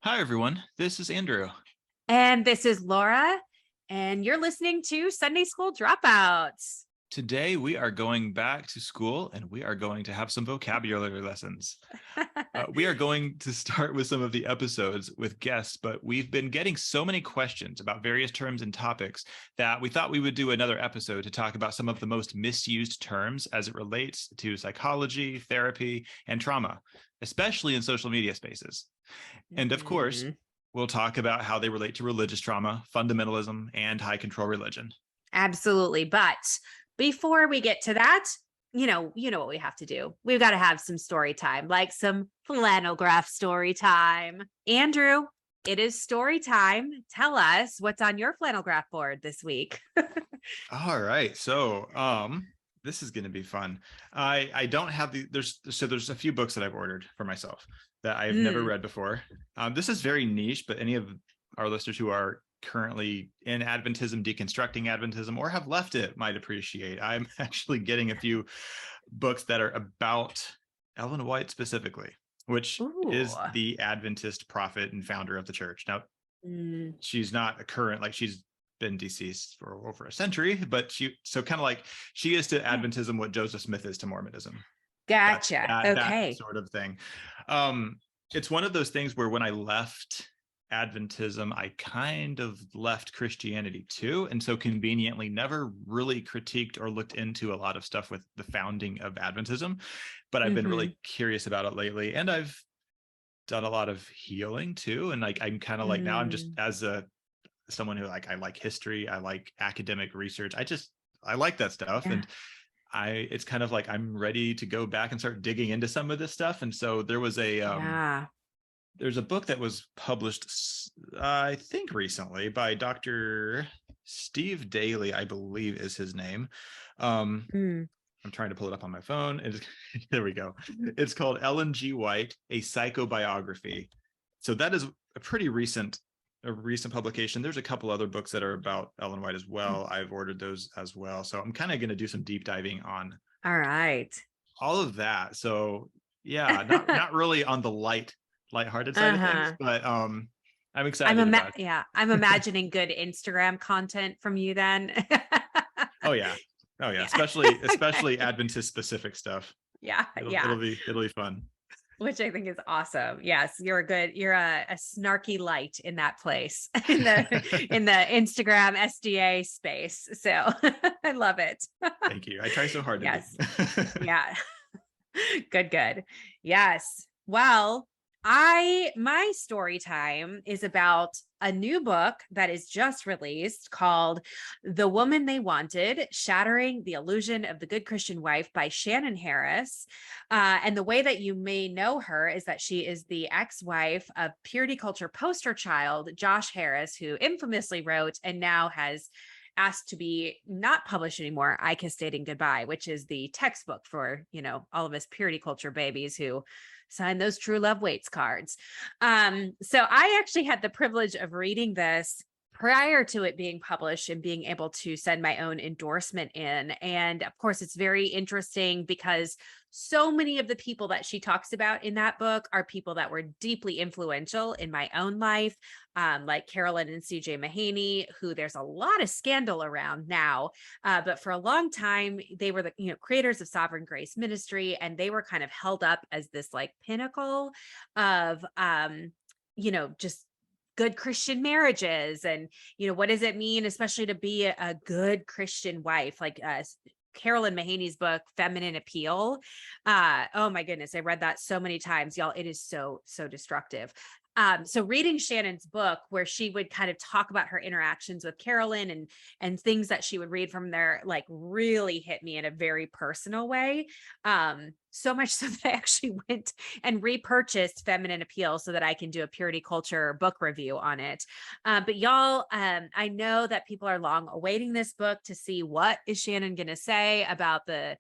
Hi, everyone. This is Andrew. And this is Laura, and you're listening to Sunday School Dropouts. Today, we are going back to school and we are going to have some vocabulary lessons. We are going to start with some of the episodes with guests, but we've been getting so many questions about various terms and topics that we thought we would do another episode to talk about some of the most misused terms as it relates to psychology, therapy, and trauma, especially in social media spaces. And of course, Mm, we'll talk about how they relate to religious trauma, fundamentalism, and high control religion. absolutely. But before we get to that, you know what we have to do. We've got to have some story time, like some flannel graph story time. Andrew, it is story time. Tell us what's on your flannel graph board this week. All right. This is going to be fun. I don't have there's a few books that I've ordered for myself that I've never Mm, read before. This is very niche, but any of our listeners who are currently in Adventism, deconstructing Adventism, or have left it might appreciate. I'm actually getting a few books that are about Ellen White specifically, which ooh. is the Adventist prophet and founder of the church. Now, Mm, she's not a current, like she's been deceased for over a century, but so kind of like she is to yeah. Adventism what Joseph Smith is to Mormonism. That's Gotcha. that Okay. sort of thing. um it's one of those things where when I left Adventism, I kind of left Christianity too, and so conveniently never really critiqued or looked into a lot of stuff with the founding of Adventism, but I've been Mm-hmm. really curious about it lately, and I've done a lot of healing too, and like I'm kind of like now I'm just Mm, as a someone who like I like history, I like academic research. I like that stuff, yeah. and I it's kind of like I'm ready to go back and start digging into some of this stuff. And so Yeah. there's a book that was published I think recently by Dr. Steve Daly, I believe is his name. Um Mm. I'm trying to pull it up on my phone. There we go. It's called Ellen G. White, A Psychobiography. So that is a recent publication. There's a couple other books that are about Ellen White as well. I've ordered those as well. So I'm kind of going to do some deep diving on All right. all of that. So yeah, not really on the lighthearted side of things, Uh-huh. but I'm excited about it. Yeah, I'm imagining good Instagram content from you then. Oh yeah. Oh yeah, Yeah. especially Okay. Adventist specific stuff. Yeah, It'll yeah. it'll be fun. Which I think is awesome. Yes, you're a snarky light in that place in the Instagram SDA space. So I love it. Thank you. I try so hard to be. Yes. Yeah. Good, good. Yes. Well, my story time is about a new book that is just released called The Woman They Wanted: Shattering the Illusion of the Good Christian Wife by Shannon Harris. And the way that you may know her is that she is the ex-wife of purity culture poster child Josh Harris, who infamously wrote and now has asked to be not published anymore, I Kiss Dating Goodbye, which is the textbook for, all of us purity culture babies who sign those true love waits cards. So I actually had the privilege of reading this prior to it being published and being able to send my own endorsement in. And of course, it's very interesting because so many of the people that she talks about in that book are people that were deeply influential in my own life, like Carolyn and CJ Mahaney, who there's a lot of scandal around now. But for a long time, they were the creators of Sovereign Grace Ministry, and they were kind of held up as this like pinnacle of just good Christian marriages. And what does it mean, especially to be a good Christian wife? Like Carolyn Mahaney's book, Feminine Appeal. Oh my goodness, I read that so many times, y'all. It is so, so destructive. So reading Shannon's book, where she would kind of talk about her interactions with Carolyn and things that she would read from there, like really hit me in a very personal way. So much so that I actually went and repurchased Feminine Appeal so that I can do a purity culture book review on it. But y'all, I know that people are long awaiting this book to see what is Shannon going to say about the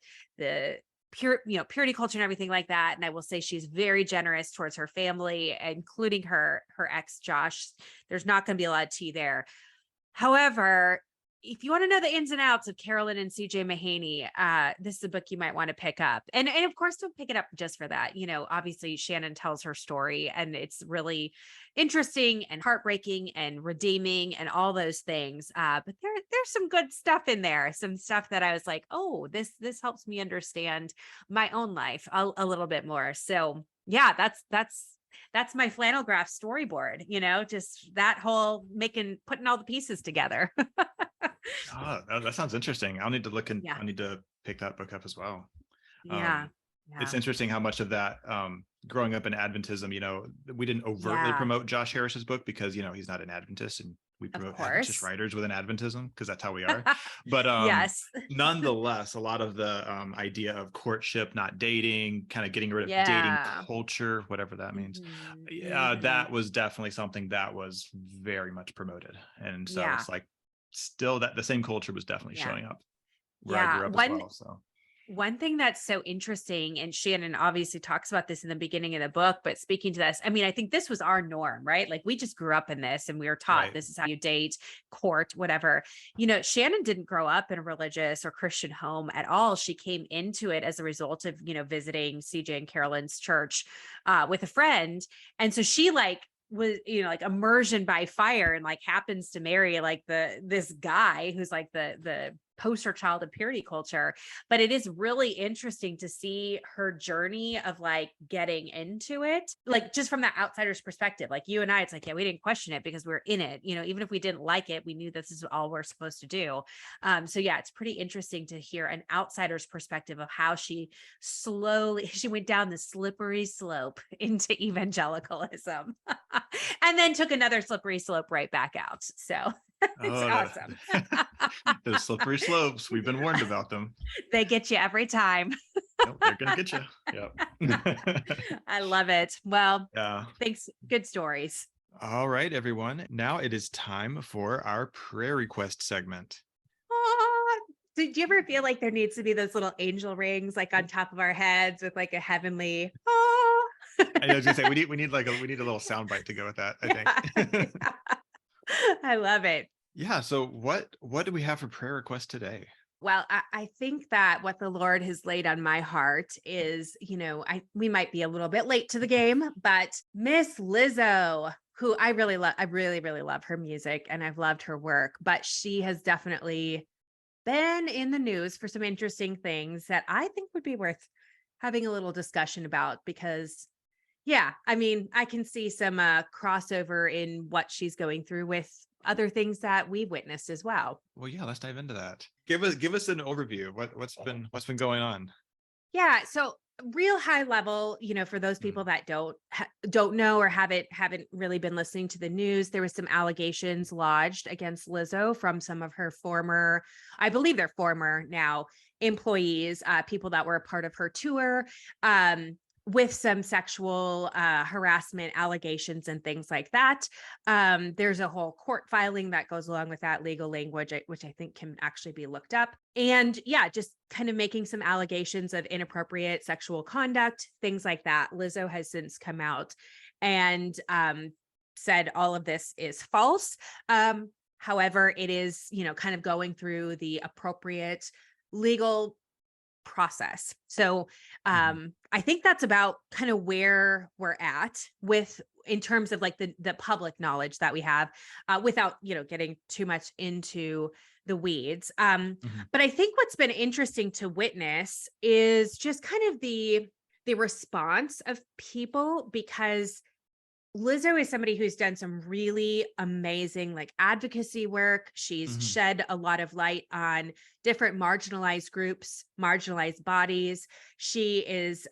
purity culture and everything like that. And I will say she's very generous towards her family, including her ex Josh. There's not going to be a lot of tea there. However, if you want to know the ins and outs of Carolyn and CJ Mahaney, this is a book you might want to pick up. And of course, don't pick it up just for that. Obviously Shannon tells her story and it's really interesting and heartbreaking and redeeming and all those things. But there's some good stuff in there, some stuff that I was like, oh, this helps me understand my own life a little bit more. So yeah, that's my flannel graph storyboard, just that whole putting all the pieces together. Oh, that sounds interesting. I'll need to look Yeah. I need to pick that book up as well. Yeah. It's interesting how much of that, growing up in Adventism, we didn't overtly promote Josh Harris's book because, he's not an Adventist, and we promote Adventist writers within Adventism because that's how we are. But yes, nonetheless, a lot of the idea of courtship, not dating, kind of getting rid of dating culture, whatever that means, that was definitely something that was very much promoted. And so it's like still that the same culture was definitely showing up where I grew up as well. So one thing that's so interesting, and Shannon obviously talks about this in the beginning of the book, but speaking to this, I mean, I think this was our norm, right? Like we just grew up in this and we were taught this is how you date, court, whatever. Shannon didn't grow up in a religious or Christian home at all. She came into it as a result of, visiting CJ and Carolyn's church with a friend. And so she was like immersion by fire and like happens to marry like this guy who's like the poster child of purity culture. But it is really interesting to see her journey of like getting into it, like just from the outsider's perspective. Like you and I, it's like, yeah, we didn't question it because we're in it. Even if we didn't like it, we knew this is all we're supposed to do. So yeah, it's pretty interesting to hear an outsider's perspective of how she went down the slippery slope into evangelicalism and then took another slippery slope right back out. So it's awesome. Those slippery slopes, we've been warned about them. They get you every time. Nope, they're gonna get you. Yep. I love it. Well, thanks. Good stories. All right, everyone. Now it is time for our prayer request segment. Did you ever feel like there needs to be those little angel rings like on top of our heads with like a heavenly I was gonna say we need a little soundbite to go with that, I think. I love it. Yeah. So what do we have for prayer requests today? Well, I think that what the Lord has laid on my heart is, we might be a little bit late to the game, but Miss Lizzo, who I really love, I really, really love her music and I've loved her work, but she has definitely been in the news for some interesting things that I think would be worth having a little discussion about because I mean, I can see some crossover in what she's going through with other things that we've witnessed as well. Well, yeah, let's dive into that. Give us an overview. What's been going on? Yeah, so real high level, for those people that don't know or haven't really been listening to the news, there was some allegations lodged against Lizzo from some of her former, I believe they're former now employees, people that were a part of her tour. With some sexual harassment allegations and things like that. There's a whole court filing that goes along with that legal language, which I think can actually be looked up. And just kind of making some allegations of inappropriate sexual conduct, things like that. Lizzo has since come out and said all of this is false. However, it is, kind of going through the appropriate legal process. So I think that's about kind of where we're at in terms of like the public knowledge that we have without, getting too much into the weeds. But I think what's been interesting to witness is just kind of the response of people, because Lizzo is somebody who's done some really amazing like advocacy work. She's shed a lot of light on different marginalized groups, marginalized bodies. She is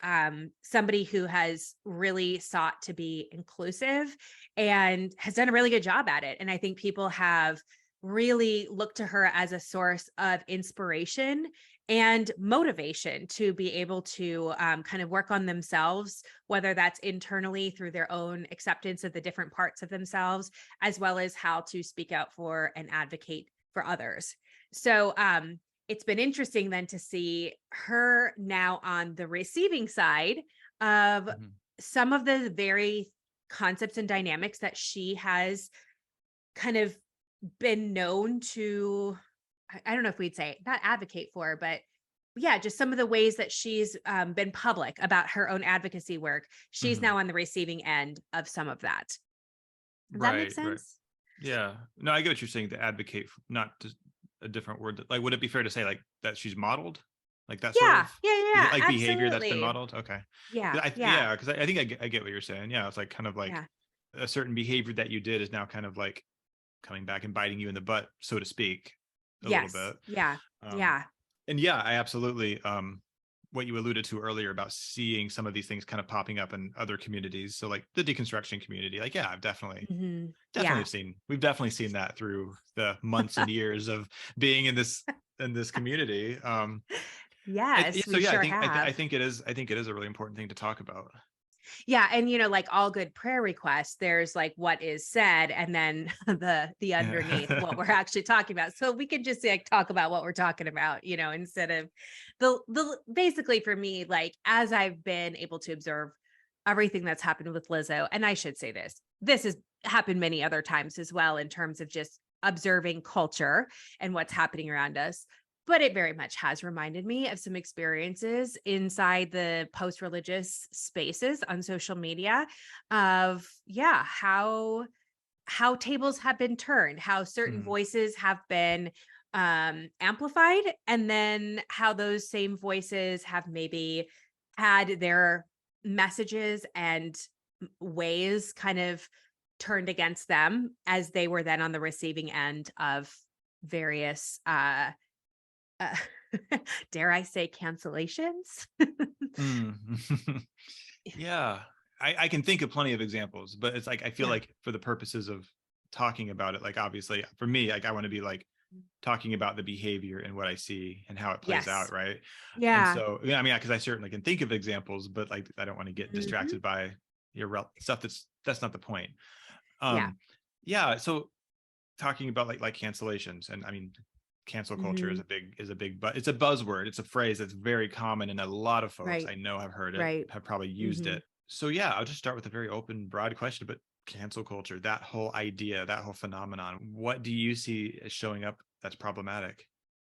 somebody who has really sought to be inclusive and has done a really good job at it. And I think people have really looked to her as a source of inspiration and motivation to be able to kind of work on themselves, whether that's internally through their own acceptance of the different parts of themselves, as well as how to speak out for and advocate for others. So it's been interesting then to see her now on the receiving side of some of the very concepts and dynamics that she has kind of been known to I don't know if we'd say not advocate for, but yeah, just some of the ways that she's been public about her own advocacy work. She's Mhm. now on the receiving end of some of that. Does that make Right, right. sense? Yeah. No, I get what you're saying, to advocate, not just a different word. Like, would it be fair to say like that she's modeled? Like that sort Yeah, of, yeah, yeah, is it yeah, like behavior that's been absolutely. modeled? Okay. Yeah, yeah, Yeah, because I think I get what you're saying. Yeah, it's like kind of like yeah. a certain behavior that you did is now kind of like coming back and biting you in the butt, so to speak, a little Yes. bit. Yeah. Um, Yeah. and yeah, I absolutely, what you alluded to earlier about seeing some of these things kind of popping up in other communities. So like the deconstruction community, like, yeah, I've definitely Yeah. have seen, we've definitely seen that through the months and years of being in this community. Yes, So we yeah, sure I have. think I think it is a really important thing to talk about. Yeah, and like all good prayer requests, there's like what is said and then the underneath what we're actually talking about. So we could just like talk about what we're talking about, instead of the basically for me, like as I've been able to observe everything that's happened with Lizzo, and I should say this has happened many other times as well in terms of just observing culture and what's happening around us. But it very much has reminded me of some experiences inside the post-religious spaces on social media of, yeah, how tables have been turned, how certain Mhm. voices have been amplified, and then how those same voices have maybe had their messages and ways kind of turned against them as they were then on the receiving end of various uh, dare I say cancellations? Mm. Yeah, I can think of plenty of examples, but it's like I feel Yeah. like for the purposes of talking about it, like obviously for me, like I want to be like talking about the behavior and what I see and how it plays out, Yes. right? And Yeah. so, yeah, I mean, because I certainly can think of examples, but like I don't want to get Mhm. distracted by stuff that's not the point. Yeah. Um, yeah. So talking about like cancellations, and I mean, cancel culture Mhm. is a big, but it's a buzzword. It's a phrase that's very common, and a lot of folks Right. I know have heard it, Right. have probably used Mhm. it. So yeah, I'll just start with a very open, broad question, but cancel culture, that whole idea, that whole phenomenon, what do you see as showing up that's problematic?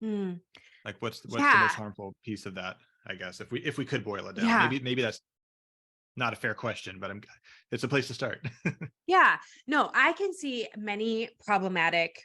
Mm. Like what's the most Yeah. harmful piece of that, I guess, if we could boil it down. Yeah. Maybe that's not a fair question, but it's a place to start. Yeah. No, I can see many problematic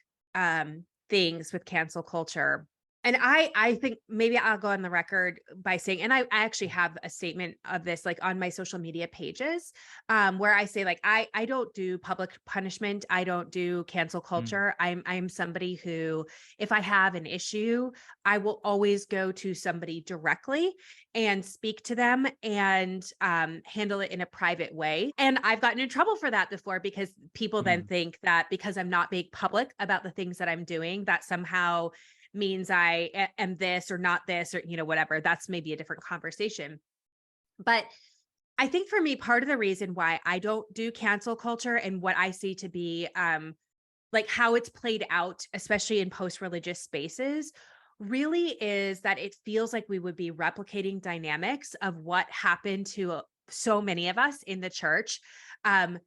things with cancel culture. And I think maybe I'll go on the record by saying, and I actually have a statement of this like on my social media pages, where I say like I don't do public punishment. I don't do cancel Mm, culture. I'm somebody who, if I have an issue, I will always go to somebody directly and speak to them and handle it in a private way. And I've gotten in trouble for that before because people then mm, think that because I'm not being public about the things that I'm doing, that somehow means am this or not this or, whatever. That's maybe a different conversation. But I think for me, part of the reason why I don't do cancel culture and what I see to be like how it's played out, especially in post religious spaces, really is that it feels like we would be replicating dynamics of what happened to so many of us in the church. Um,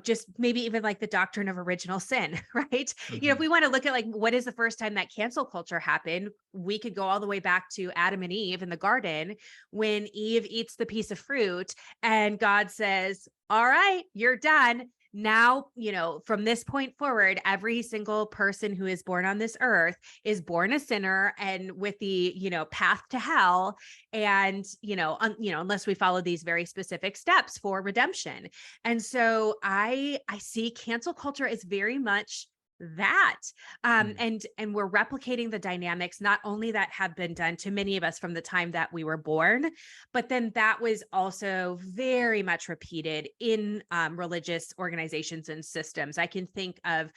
just maybe even like the doctrine of original sin, right? If mhm, we want to look at like what is the first time that cancel culture happened, we could go all the way back to Adam and Eve in the garden when Eve eats the piece of fruit and God says, "All right, you're done. Now, from this point forward, every single person who is born on this earth is born a sinner and with the, path to hell. And, unless we follow these very specific steps for redemption." And so I see cancel culture as very much that mm, and we're replicating the dynamics not only that have been done to many of us from the time that we were born, but then that was also very much repeated in religious organizations and systems. I can think of,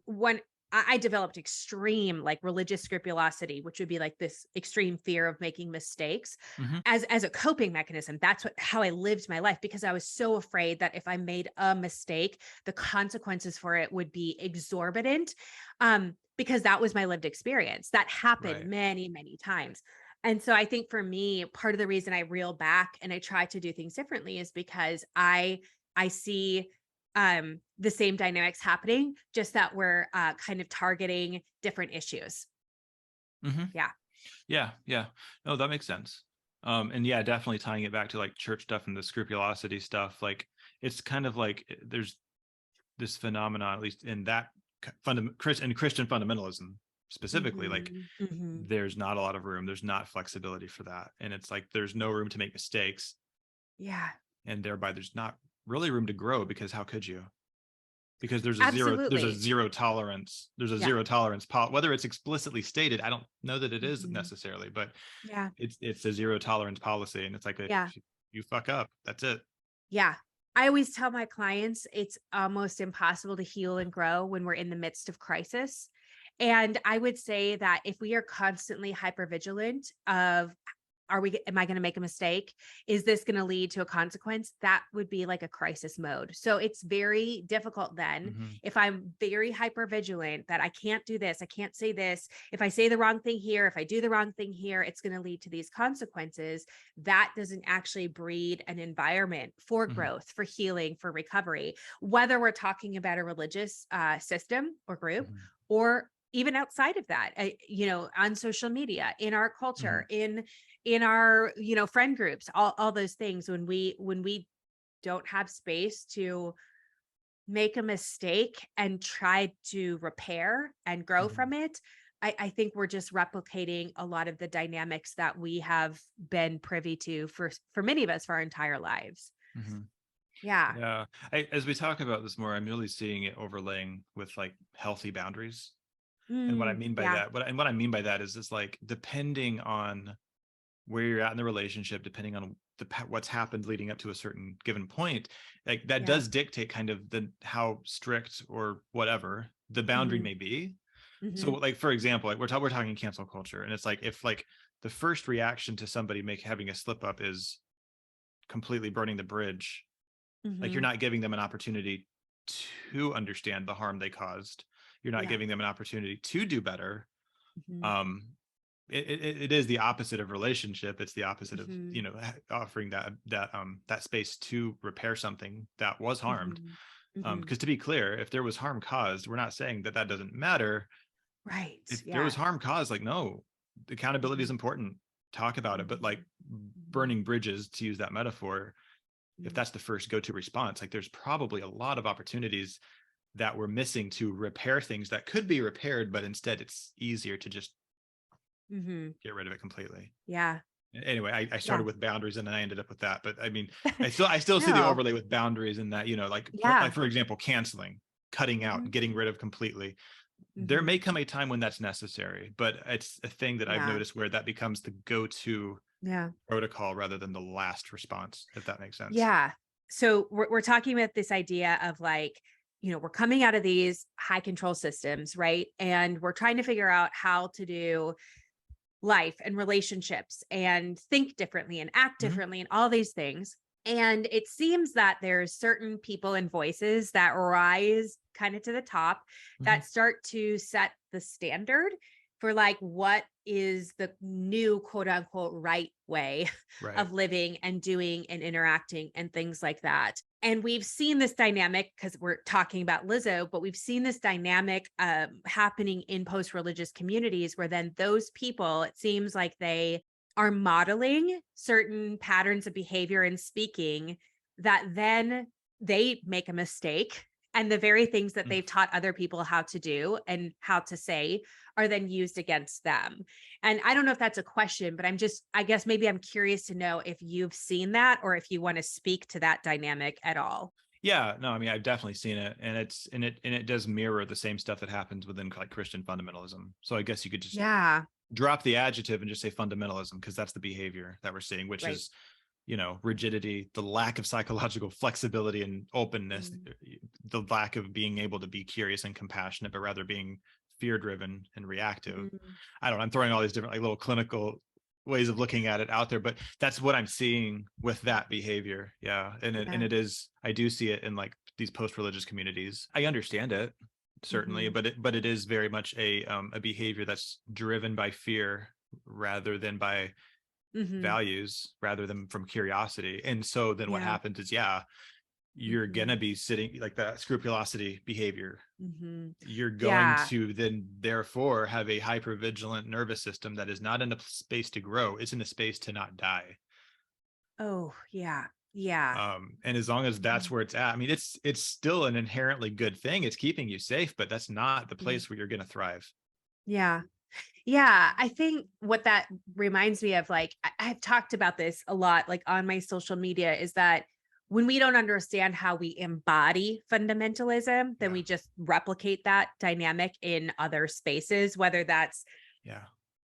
one I developed extreme like religious scrupulosity, which would be like this extreme fear of making mistakes mhm, as a coping mechanism. That's how I lived my life because I was so afraid that if I made a mistake, the consequences for it would be exorbitant. Because that was my lived experience. That happened right. many, many times. And so I think for me, part of the reason I reel back and I try to do things differently is because I see the same dynamics happening, just that we're kind of targeting different issues. Mm-hmm. Yeah. Yeah. No, that makes sense. And yeah, definitely tying it back to like church stuff and the scrupulosity stuff. Like it's kind of like there's this phenomenon, at least in that Christian fundamentalism specifically, like Mm-hmm. Mm-hmm. there's not a lot of room. There's not flexibility for that. And it's like there's no room to make mistakes. Yeah. And thereby there's not really room to grow, because how could you? Because there's a Absolutely. zero tolerance. There's a Yeah. zero tolerance whether it's explicitly stated. I don't know that it is Mm-hmm. necessarily, but Yeah. it's a zero tolerance policy. And it's like, if Yeah. you fuck up, that's it. Yeah. I always tell my clients it's almost impossible to heal and grow when we're in the midst of crisis. And I would say that if we are constantly hypervigilant of, am I going to make a mistake? Is this going to lead to a consequence? That would be like a crisis mode. So it's very difficult then Mm-hmm. if I'm very hypervigilant that I can't do this, I can't say this. If I say the wrong thing here, if I do the wrong thing here, it's going to lead to these consequences. That doesn't actually breed an environment for Mm-hmm. growth, for healing, for recovery, whether we're talking about a religious system or group, Mm-hmm. or even outside of that, on social media, in our Mm-hmm. culture, in our, friend groups, all those things. When we don't have space to make a mistake and try to repair and grow Mm-hmm. from it, I think we're just replicating a lot of the dynamics that we have been privy to for many of us for our entire lives. Mm-hmm. Yeah. Yeah. As we talk about this more, I'm really seeing it overlaying with like healthy boundaries. And what I mean by Yeah. that, what I mean by that is it's like, depending on where you're at in the relationship, depending on what's happened leading up to a certain given point, like that Yeah. does dictate kind of how strict or whatever the boundary Hmm. may be. So Hmm. like, for example, like we're talking cancel culture, and it's like, if like the first reaction to somebody having a slip up is completely burning the bridge, like you're Hmm. not giving them an opportunity to understand the harm they caused. You're not Yeah. giving them an opportunity to do better. Hmm. um it is the opposite of relationship. It's the opposite of, Hmm. offering that space to repair something that was harmed. Hmm. Hmm. Because to be clear, if there was harm caused, we're not saying that doesn't matter. Right. If there Yeah. was harm caused, like, no, accountability is Hmm. important, talk about it. But like Hmm. burning bridges, to use that metaphor, if that's the first go-to response, like there's probably a lot of opportunities that we're missing to repair things that could be repaired, but instead it's easier to just Hmm. get rid of it completely. Yeah. Anyway, I Yeah. started with boundaries and then I ended up with that. But I mean, I still see the No. overlay with boundaries in that, like Yeah. for example, canceling, cutting Hmm. out, getting rid of completely. There Hmm. may come a time when that's necessary, but it's a thing that I've Yeah. noticed where that becomes the go-to Yeah. protocol rather than the last response, if that makes sense. Yeah. So we're talking about this idea of like, we're coming out of these high control systems, right? And we're trying to figure out how to do life and relationships and think differently and act Mm-hmm. differently and all these things. And it seems that there's certain people and voices that rise kind of to the top Mm-hmm. that start to set the standard for like what is the new quote unquote right way Right. of living and doing and interacting and things like that. And we've seen this dynamic because we're talking about Lizzo, but we've seen this dynamic happening in post-religious communities where then those people, it seems like they are modeling certain patterns of behavior and speaking that then they make a mistake. And the very things that they've taught other people how to do and how to say are then used against them. And I don't know if that's a question, but I guess maybe I'm curious to know if you've seen that or if you want to speak to that dynamic at all. Yeah, no, I mean, I've definitely seen it, and it does mirror the same stuff that happens within like Christian fundamentalism. So I guess you could just Yeah. drop the adjective and just say fundamentalism, because that's the behavior that we're seeing, which Right. is, rigidity, the lack of psychological flexibility and openness, Mm. the lack of being able to be curious and compassionate, but rather being fear driven and reactive. Mm. I don't know, I'm throwing all these different like little clinical ways of looking at it out there, but that's what I'm seeing with that behavior. Yeah. And Yeah. it is, I do see it in like these post-religious communities. I understand it certainly, Mhm. but it is very much a behavior that's driven by fear rather than by Mhm. values, rather than from curiosity. And so then what Yeah. happens is, yeah, you're going to be sitting like that scrupulosity behavior. You're going Yeah. to then therefore have a hypervigilant nervous system that is not in a space to grow. It's in a space to not die. Oh, yeah. Yeah. And as long as that's where it's at, I mean, it's still an inherently good thing. It's keeping you safe, but that's not the place where you're going to thrive. Yeah. Yeah. I think what that reminds me of, like, I've talked about this a lot, like on my social media, is that when we don't understand how we embody fundamentalism, then we just replicate that dynamic in other spaces, whether that's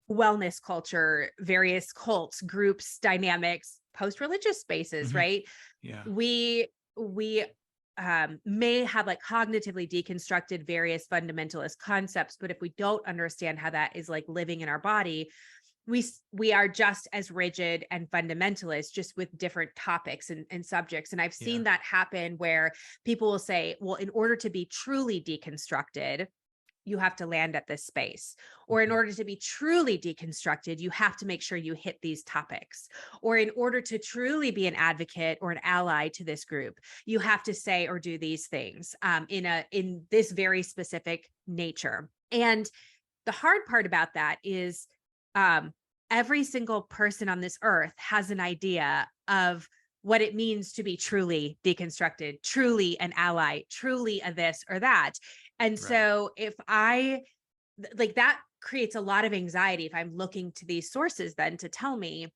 wellness culture, various cults, groups, dynamics, post-religious spaces, right? Yeah. We may have like cognitively deconstructed various fundamentalist concepts, but if we don't understand how that is like living in our body, we are just as rigid and fundamentalist, just with different topics and subjects. And I've seen that happen where people will say, well, in order to be truly deconstructed, you have to land at this space. Or in order to be truly deconstructed, you have to make sure you hit these topics. Or in order to truly be an advocate or an ally to this group, you have to say or do these things in this very specific nature. And the hard part about that is every single person on this earth has an idea of what it means to be truly deconstructed, truly an ally, truly a this or that. And so if I like, that creates a lot of anxiety if I'm looking to these sources then to tell me,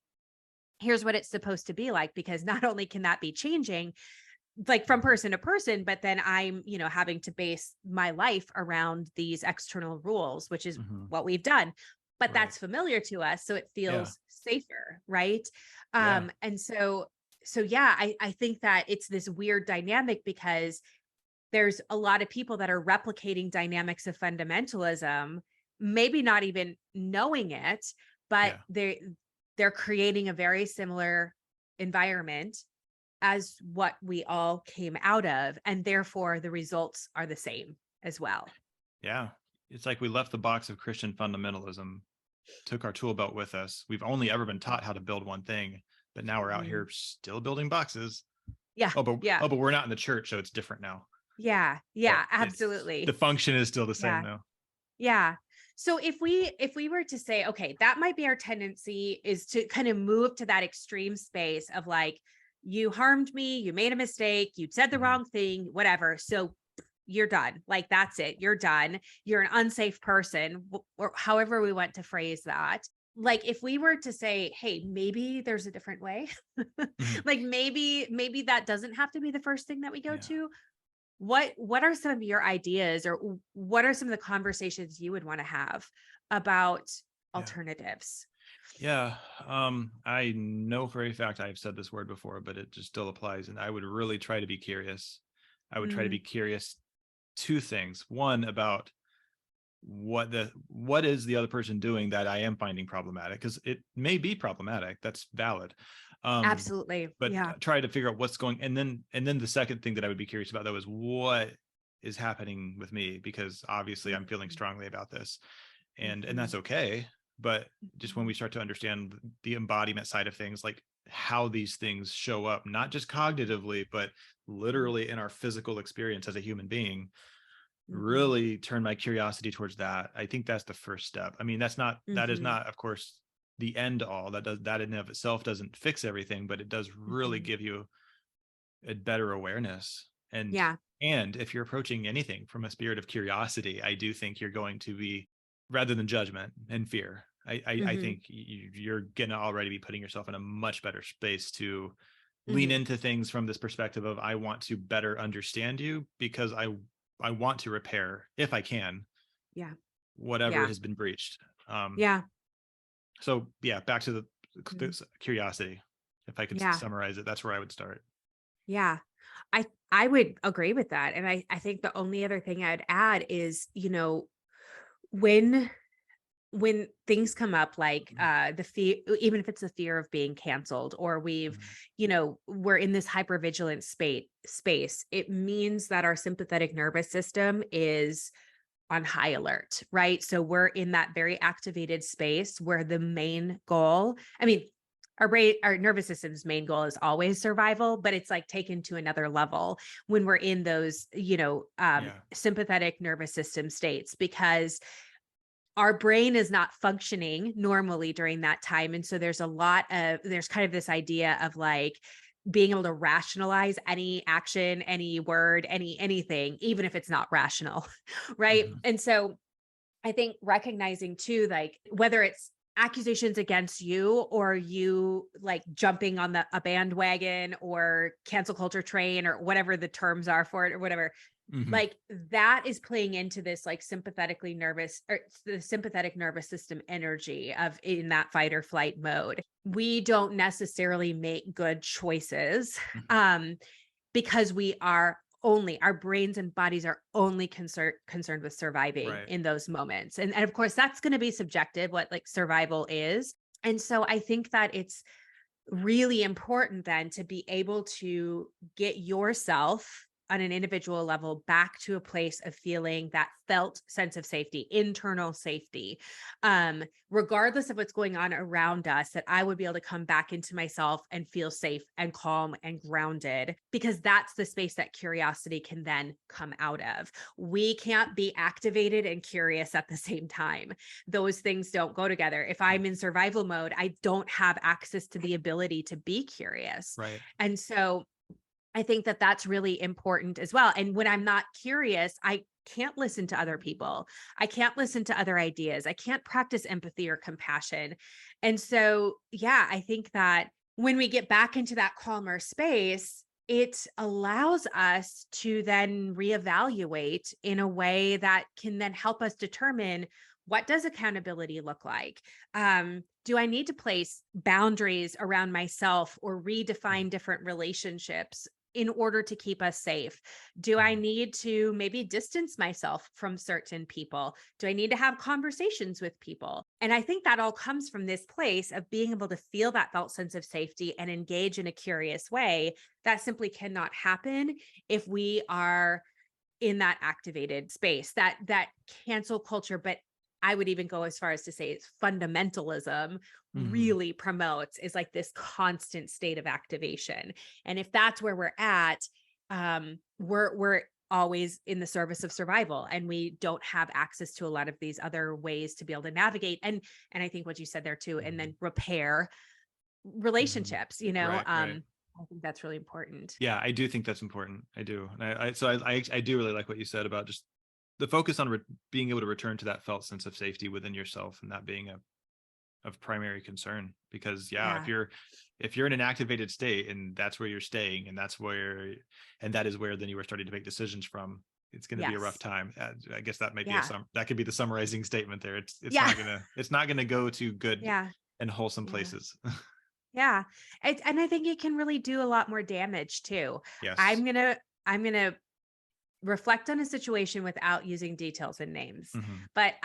here's what it's supposed to be like, because not only can that be changing like from person to person, but then I'm, having to base my life around these external rules, which is what we've done. But that's familiar to us. So it feels safer. Right. And so yeah, I think that it's this weird dynamic because there's a lot of people that are replicating dynamics of fundamentalism, maybe not even knowing it, but they're creating a very similar environment as what we all came out of. And therefore the results are the same as well. Yeah. It's like we left the box of Christian fundamentalism, took our tool belt with us. We've only ever been taught how to build one thing, but now we're out here still building boxes. Yeah. Oh, but we're not in the church, so it's different now. Yeah. Yeah, absolutely. The function is still the same though. Yeah. So if we were to say, okay, that might be our tendency, is to kind of move to that extreme space of like, you harmed me, you made a mistake, you said the wrong thing, whatever. So you're done. Like, that's it. You're done. You're an unsafe person, or however we want to phrase that. Like, if we were to say, hey, maybe there's a different way, like maybe that doesn't have to be the first thing that we go to. What are some of your ideas, or what are some of the conversations you would want to have about alternatives? Yeah. I know for a fact I've said this word before, but it just still applies. And I would really try to be curious. I would try to be curious. Two things. One, about what is the other person doing that I am finding problematic, because it may be problematic. That's valid. Absolutely. But try to figure out what's going. And then the second thing that I would be curious about though is what is happening with me, because obviously I'm feeling strongly about this, and that's okay. But just when we start to understand the embodiment side of things, like how these things show up, not just cognitively, but literally in our physical experience as a human being, really turn my curiosity towards that. I think that's the first step. I mean, that is not, of course, the end all. That in and of itself doesn't fix everything, but it does really give you a better awareness. And if you're approaching anything from a spirit of curiosity, I do think you're going to be, rather than judgment and fear, I think you're gonna already be putting yourself in a much better space to lean into things from this perspective of, I want to better understand you, because I want to repair, if I can, whatever has been breached. So back to the curiosity. If I could summarize it, that's where I would start. Yeah, I would agree with that. And I think the only other thing I'd add is, when things come up, like the fear, even if it's the fear of being canceled, or we're in this hypervigilant space, it means that our sympathetic nervous system is on high alert, right? So we're in that very activated space where the main goal, our nervous system's main goal is always survival, but it's like taken to another level when we're in those, sympathetic nervous system states, because our brain is not functioning normally during that time. And so there's kind of this idea of like being able to rationalize any action, any word, anything, even if it's not rational. Right. Mhm. And so I think recognizing too, like whether it's accusations against you or you like jumping on a bandwagon or cancel culture train or whatever the terms are for it or whatever, Mhm. like that is playing into this like the sympathetic nervous system energy of in that fight or flight mode. We don't necessarily make good choices Mhm. um because our brains and bodies are only concerned with surviving Right. in those moments. And of course that's going to be subjective, what like survival is. And so I think that it's really important then to be able to get yourself on an individual level back to a place of feeling that felt sense of safety, internal safety, regardless of what's going on around us, that I would be able to come back into myself and feel safe and calm and grounded, because that's the space that curiosity can then come out of. We can't be activated and curious at the same time. Those things don't go together. If I'm in survival mode, I don't have access to the ability to be curious. Right. And so I think that that's really important as well. And when I'm not curious, I can't listen to other people. I can't listen to other ideas. I can't practice empathy or compassion. And so, yeah, I think that when we get back into that calmer space, it allows us to then reevaluate in a way that can then help us determine, what does accountability look like? Do I need to place boundaries around myself or redefine different relationships in order to keep us safe? Do I Mhm. need to maybe distance myself from certain people? Do I need to have conversations with people? And I think that all comes from this place of being able to feel that felt sense of safety and engage in a curious way that simply cannot happen if we are in that activated space, that cancel culture. But I would even go as far as to say it's fundamentalism Mhm. really promotes, is like this constant state of activation. And if that's where we're at, we're always in the service of survival, and we don't have access to a lot of these other ways to be able to navigate. And I think what you said there too, and Mhm. then repair Mhm. relationships, Right. Right. I think that's really important. Yeah, I do think that's important. I do. And I do really like what you said about just the focus on being able to return to that felt sense of safety within yourself, and that being of primary concern. Because yeah, Yeah. if you're in an activated state and that's where you're staying, and that is where then you are starting to make decisions from, it's going to be a rough Yes. time. I guess that might be Yeah. that could be the summarizing statement there. Yeah. It's not gonna go to good Yeah. and wholesome Yeah. places. Yeah. And I think it can really do a lot more damage too. Yes. I'm gonna reflect on a situation without using details and names. Hmm. But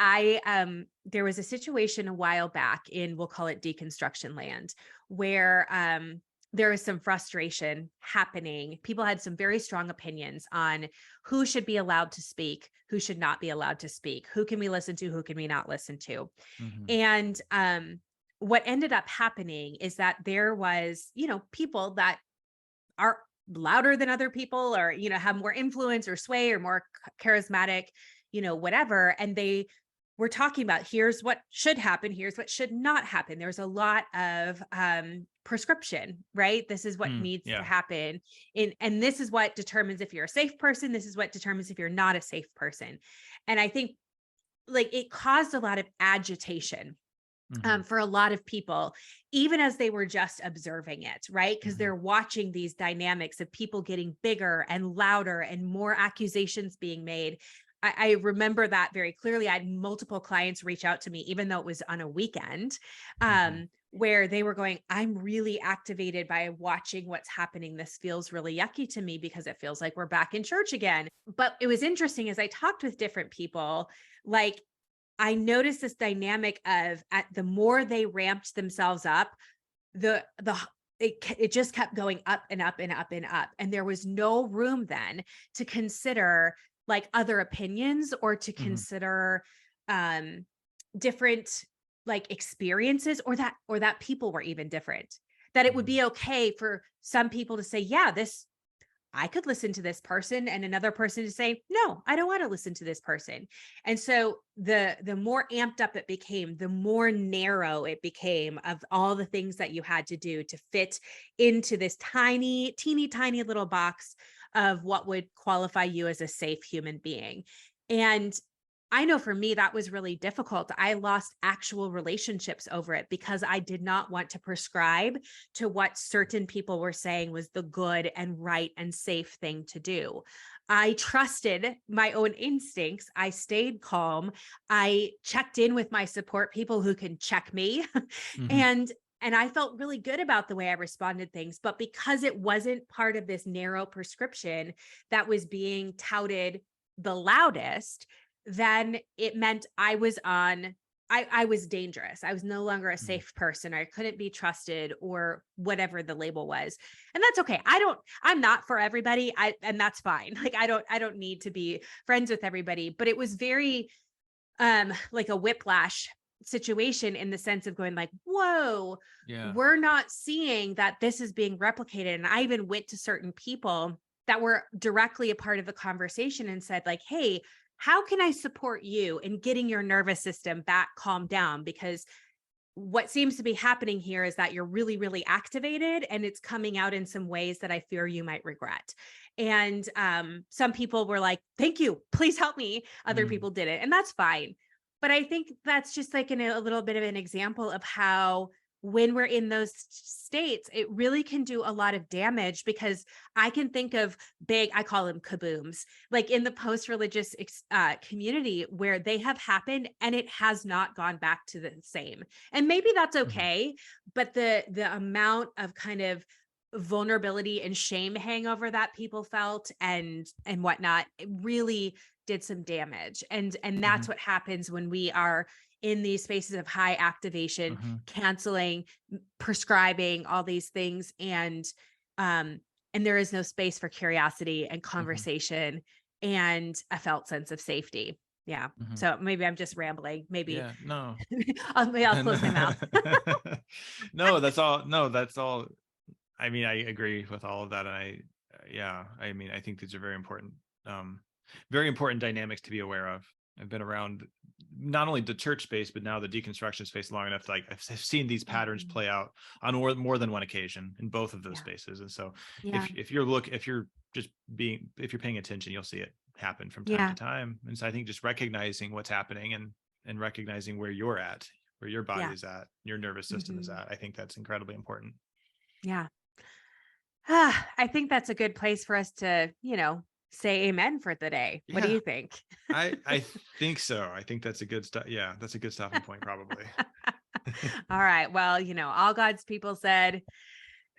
there was a situation a while back in, we'll call it deconstruction land, where there was some frustration happening. People had some very strong opinions on who should be allowed to speak, who should not be allowed to speak, who can we listen to, who can we not listen to. Hmm. And what ended up happening is that there was, people that are louder than other people, or have more influence or sway or more charismatic, whatever, and they were talking about, here's what should happen, here's what should not happen. There's a lot of prescription, right? This is what needs to Yeah. happen, and this is what determines if you're a safe person, this is what determines if you're not a safe person. And I think like it caused a lot of agitation Hmm. for a lot of people, even as they were just observing it, right? Because Hmm. they're watching these dynamics of people getting bigger and louder and more accusations being made. I remember that very clearly. I had multiple clients reach out to me, even though it was on a weekend, Hmm. where they were going, I'm really activated by watching what's happening. This feels really yucky to me because it feels like we're back in church again. But it was interesting as I talked with different people, like, I noticed this dynamic of the more they ramped themselves up, it just kept going up and up and up and up. And there was no room then to consider like other opinions, or to Hmm. consider different like experiences, or that people were even different. that it would be okay for some people to say, yeah, I could listen to this person, and another person to say, no, I don't want to listen to this person. And so the more amped up it became, the more narrow it became of all the things that you had to do to fit into this teeny tiny little box of what would qualify you as a safe human being. And I know for me, that was really difficult. I lost actual relationships over it because I did not want to prescribe to what certain people were saying was the good and right and safe thing to do. I trusted my own instincts. I stayed calm. I checked in with my support people who can check me. Mm-hmm. And I felt really good about the way I responded things, but because it wasn't part of this narrow prescription that was being touted the loudest, then it meant I was dangerous. I was no longer a safe person. I couldn't be trusted, or whatever the label was. And that's okay. I'm not for everybody. And that's fine. Like, I don't need to be friends with everybody, but it was very, like a whiplash situation, in the sense of going like, whoa, we're not seeing that this is being replicated. And I even went to certain people that were directly a part of the conversation and said like, hey, how can I support you in getting your nervous system back calmed down? Because what seems to be happening here is that you're really, really activated, and it's coming out in some ways that I fear you might regret. And some people were like, thank you, please help me. Other people didn't, and that's fine. But I think that's just like a little bit of an example of how, when we're in those states, it really can do a lot of damage, because I can think of I call them kabooms, like in the post-religious community, where they have happened and it has not gone back to the same. And maybe that's okay, but the amount of kind of vulnerability and shame hangover that people felt and whatnot, it really did some damage. And that's what happens when we are in these spaces of high activation, canceling, prescribing all these things. And there is no space for curiosity and conversation and a felt sense of safety. Yeah. So maybe I'm just rambling. Maybe, no. maybe I'll close my mouth. No, that's all. I mean, I agree with all of that. And I mean, I think these are very important dynamics to be aware of. I've been around not only the church space, but now the deconstruction space long enough. Like, I've seen these patterns play out on more than one occasion in both of those spaces. And so if you're paying attention, you'll see it happen from time to time. And so I think just recognizing what's happening and recognizing where you're at, where your body is at, your nervous system is at, I think that's incredibly important. Yeah. I think that's a good place for us to, say amen for the day. What do you think? I think so. I think that's a good stuff. Yeah, that's a good stopping point, probably. All right. Well, all God's people said,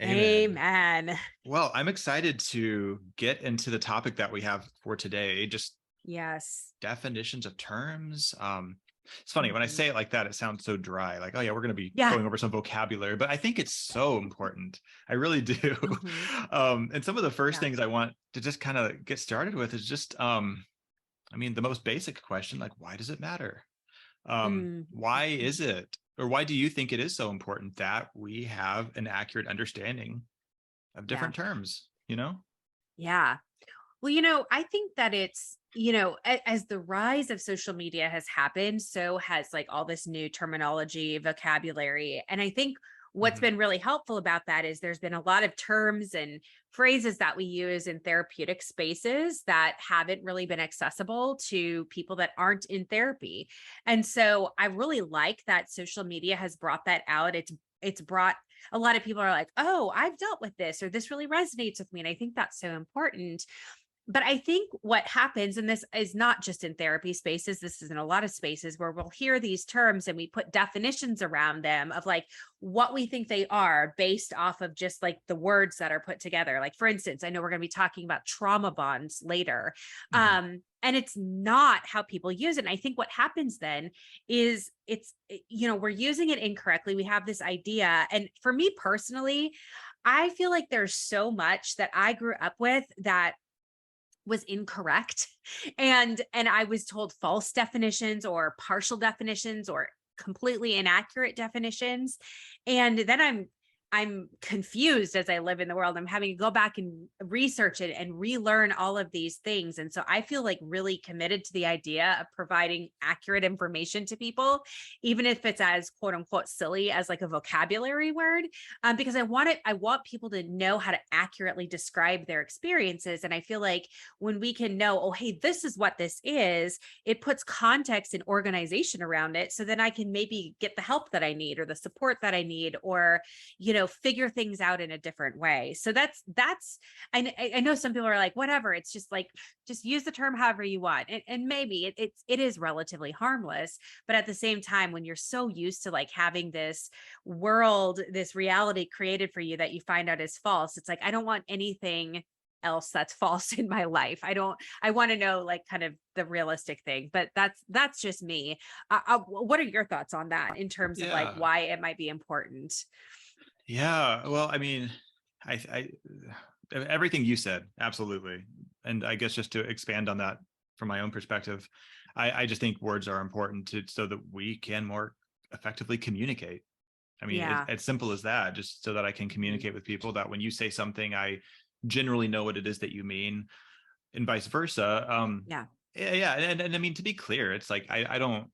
amen. Well, I'm excited to get into the topic that we have for today. Just definitions of terms. It's funny when I say it like that, it sounds so dry. Like, oh yeah, we're going to be going over some vocabulary, but I think it's so important. I really do. And some of the first things I want to just kind of get started with is just, I mean, the most basic question, like, why does it matter? Why is it, or why do you think it is so important that we have an accurate understanding of different terms, Yeah. Well, I think that it's, as the rise of social media has happened, so has like all this new terminology, vocabulary. And I think what's been really helpful about that is there's been a lot of terms and phrases that we use in therapeutic spaces that haven't really been accessible to people that aren't in therapy. And so I really like that social media has brought that out. It's brought a lot of people are like, oh, I've dealt with this, or this really resonates with me. And I think that's so important. But I think what happens, and this is not just in therapy spaces, this is in a lot of spaces where we'll hear these terms and we put definitions around them of like what we think they are based off of just like the words that are put together. Like, for instance, I know we're going to be talking about trauma bonds later. And it's not how people use it. And I think what happens then is we're using it incorrectly. We have this idea. And for me personally, I feel like there's so much that I grew up with that was incorrect. And I was told false definitions or partial definitions or completely inaccurate definitions. And then I'm confused as I live in the world. I'm having to go back and research it and relearn all of these things. And so I feel like really committed to the idea of providing accurate information to people, even if it's as quote unquote silly as like a vocabulary word, because I want people to know how to accurately describe their experiences. And I feel like when we can know, oh, hey, this is what this is, it puts context and organization around it. So then I can maybe get the help that I need or the support that I need, or, figure things out in a different way. So that's, I know some people are like, whatever, it's just like, just use the term however you want. And maybe it is relatively harmless, but at the same time, when you're so used to like having this world, this reality created for you that you find out is false, it's like, I don't want anything else that's false in my life. I want to know like kind of the realistic thing, but that's just me. What are your thoughts on that in terms of like Yeah. why it might be important? Yeah. Well, I mean, I everything you said, absolutely. And I guess just to expand on that from my own perspective, I just think words are important so that we can more effectively communicate. I mean, Yeah. as simple as that, just so that I can Mhm. communicate with people that when you say something, I generally know what it is that you mean, and vice versa. Yeah. Yeah. And I mean, to be clear, it's like, I don't,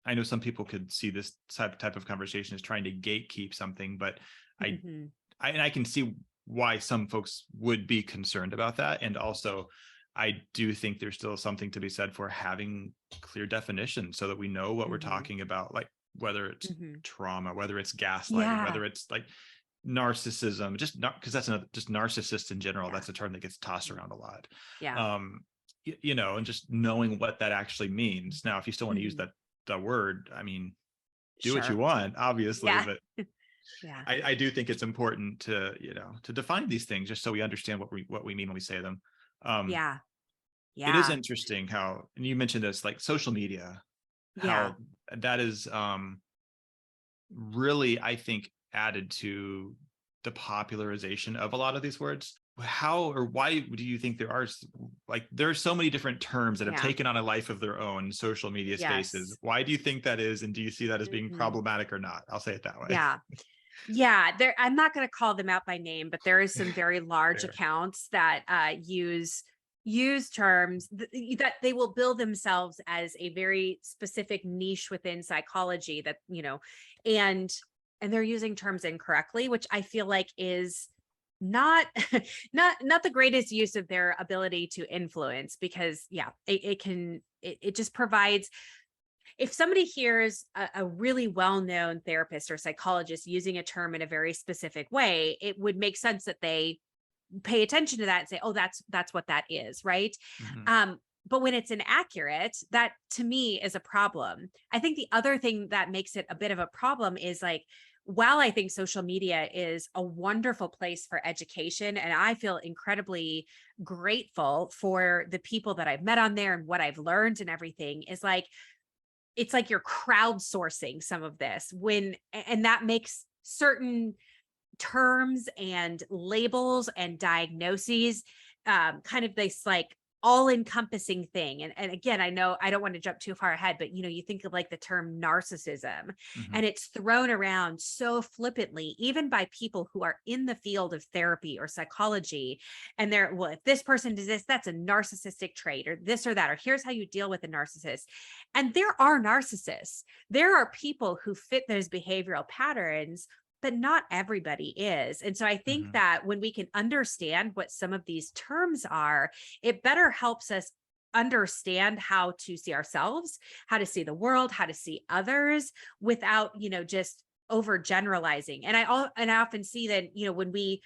I know some people could see this type of conversation as trying to gatekeep something, but I, Mhm. and I can see why some folks would be concerned about that. And also, I do think there's still something to be said for having clear definitions so that we know what we're Mhm. talking about, like whether it's Mhm. trauma, whether it's gaslighting, Yeah. whether it's like narcissism, just not because that's another, just narcissists in general. Yeah. That's a term that gets tossed Mhm. around a lot. Yeah. Um, and just knowing what that actually means. Now, if you still want to use Mhm. that word, I mean, do what you Sure. want, obviously, Yeah. but Yeah. I do think it's important to, to define these things just so we understand what we mean when we say them. Um, Yeah. it is Yeah. interesting how, and you mentioned this, like social media, Yeah. how that is really, I think, added to the popularization of a lot of these words. How or why do you think there are so many different terms that have Yeah. taken on a life of their own in social media spaces? Yes. Why do you think that is? And do you see that as being Mhm. problematic or not? I'll say it that way. Yeah. Yeah, there, I'm not going to call them out by name, but there is some very large Fair. accounts that use terms that they will build themselves as a very specific niche within psychology that, and they're using terms incorrectly, which I feel like is not not the greatest use of their ability to influence, because yeah, it just provides, if somebody hears a really well-known therapist or psychologist using a term in a very specific way, it would make sense that they pay attention to that and say, oh, that's what that is, right? Mhm. um but when it's inaccurate, that to me is a problem. I think the other thing that makes it a bit of a problem is like, while I think social media is a wonderful place for education, and I feel incredibly grateful for the people that I've met on there and what I've learned and everything, is like, it's like you're crowdsourcing some of this and that makes certain terms and labels and diagnoses kind of this like all encompassing thing. And again, I know I don't want to jump too far ahead, but you think of like the term narcissism, Mhm. and it's thrown around so flippantly, even by people who are in the field of therapy or psychology. And they're, well, if this person does this, that's a narcissistic trait, or this or that, or here's how you deal with a narcissist. And there are narcissists. There are people who fit those behavioral patterns, but not everybody is. And so I think Mhm. that when we can understand what some of these terms are, it better helps us understand how to see ourselves, how to see the world, how to see others without, just overgeneralizing. And I often see that, when we,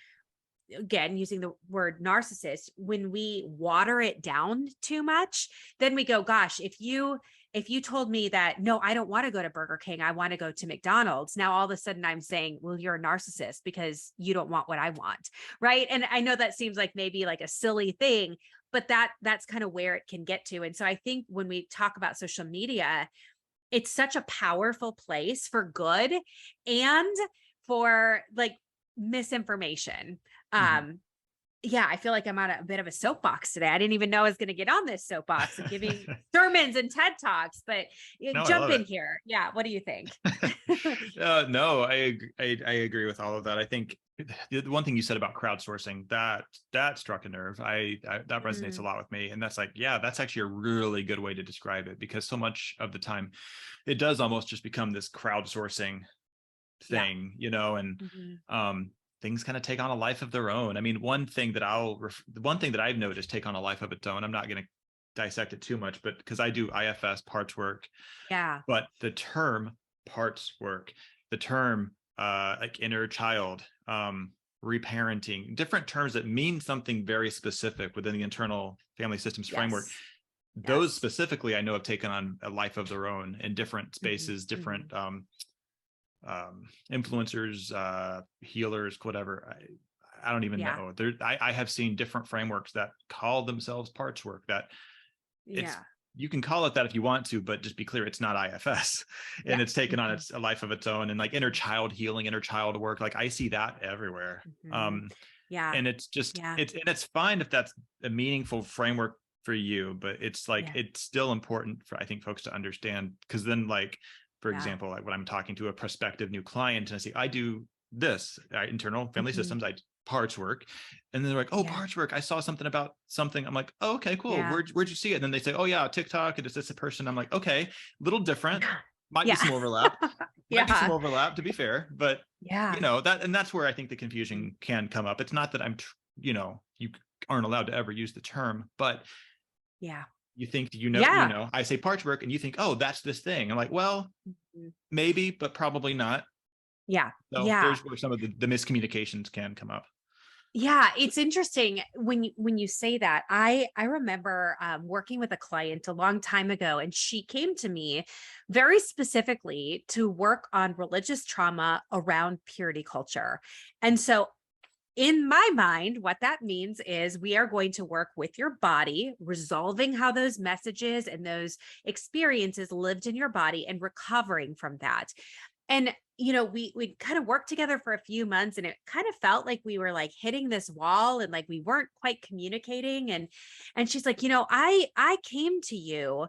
again, using the word narcissist, when we water it down too much, then we go, gosh, if you told me that, no, I don't want to go to Burger King, I want to go to McDonald's, now all of a sudden I'm saying, well, you're a narcissist because you don't want what I want, right? And I know that seems like maybe like a silly thing, but that's kind of where it can get to. And so I think when we talk about social media, it's such a powerful place for good and for like misinformation. Mhm. Um, yeah, I feel like I'm on a bit of a soapbox today. I didn't even know I was going to get on this soapbox of giving sermons and TED Talks, but No, I jump love in it. here. Yeah. What do you think? No, I agree with all of that. I think the one thing you said about crowdsourcing, that struck a nerve. That resonates a Mm, lot with me. And that's like, yeah, that's actually a really good way to describe it, because so much of the time it does almost just become this crowdsourcing yeah. thing, you know, and Mhm. things kind of take on a life of their own. I mean, one thing that I've noticed take on a life of its own. I'm not going to dissect it too much, but because I do IFS parts work, Yeah. but the term parts work, the term like inner child, reparenting, different terms that mean something very specific within the internal family systems framework. Yes. Those Yes. specifically, I know, have taken on a life of their own in different Mhm. spaces, different Mhm. influencers, healers, whatever. I don't even Yeah. know. I have seen different frameworks that call themselves parts work. That it's Yeah. you can call it that if you want to, but just be clear, it's not IFS, and Yeah. it's taken on Mhm. a life of its own. And like inner child healing, inner child work, like I see that everywhere. Mhm. Yeah. And it's just Yeah. it's fine if that's a meaningful framework for you, but it's like Yeah. it's still important for, I think, folks to understand, because then, like, for Yeah. example, like when I'm talking to a prospective new client and I say I do this, internal family Mhm. systems, I parts work, and then they're like, oh, Yeah. parts work, I saw something about something. I'm like, oh, okay, cool, Yeah. where'd you see it? And then they say, oh yeah, TikTok, and it's this person. I'm like, okay, little different, might be Yeah. some overlap, Yeah. to be fair, but Yeah. that's where I think the Mhm. confusion can come up. It's not that you aren't allowed to ever use the term, but Yeah. you think, Yeah. I say parts work and you think, oh, that's this thing. I'm like, well, Mhm. maybe, but probably not. Yeah. So Yeah. there's where some of the miscommunications can come up. Yeah, it's interesting when you say that. I remember working with a client a long time ago, and she came to me very specifically to work on religious trauma around purity culture. And so, in my mind, what that means is we are going to work with your body, resolving how those messages and those experiences lived in your body and recovering from that. And we kind of worked together for a few months, and it kind of felt like we were like hitting this wall, and like we weren't quite communicating. And she's like, I came to you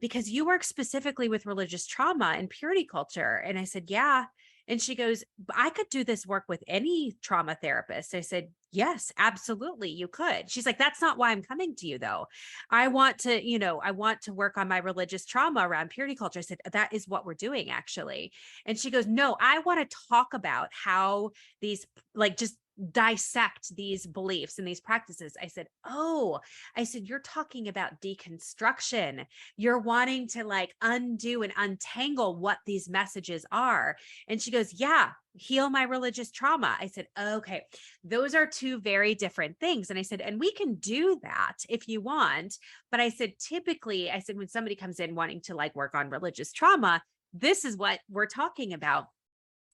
because you work specifically with religious trauma and purity culture. And I said, yeah. And she goes, I could do this work with any trauma therapist. I said, yes, absolutely, you could. She's like, that's not why I'm coming to you, though. I want to work on my religious trauma around purity culture. I said, that is what we're doing, actually. And she goes, no, I want to talk about how these, like, just dissect these beliefs and these practices. I said, oh, I said, you're talking about deconstruction. You're wanting to like undo and untangle what these messages are. And she goes, yeah, heal my religious trauma. I said, okay, those are two very different things. And I said, and we can do that if you want. But I said, typically, I said, when somebody comes in wanting to like work on religious trauma, this is what we're talking about.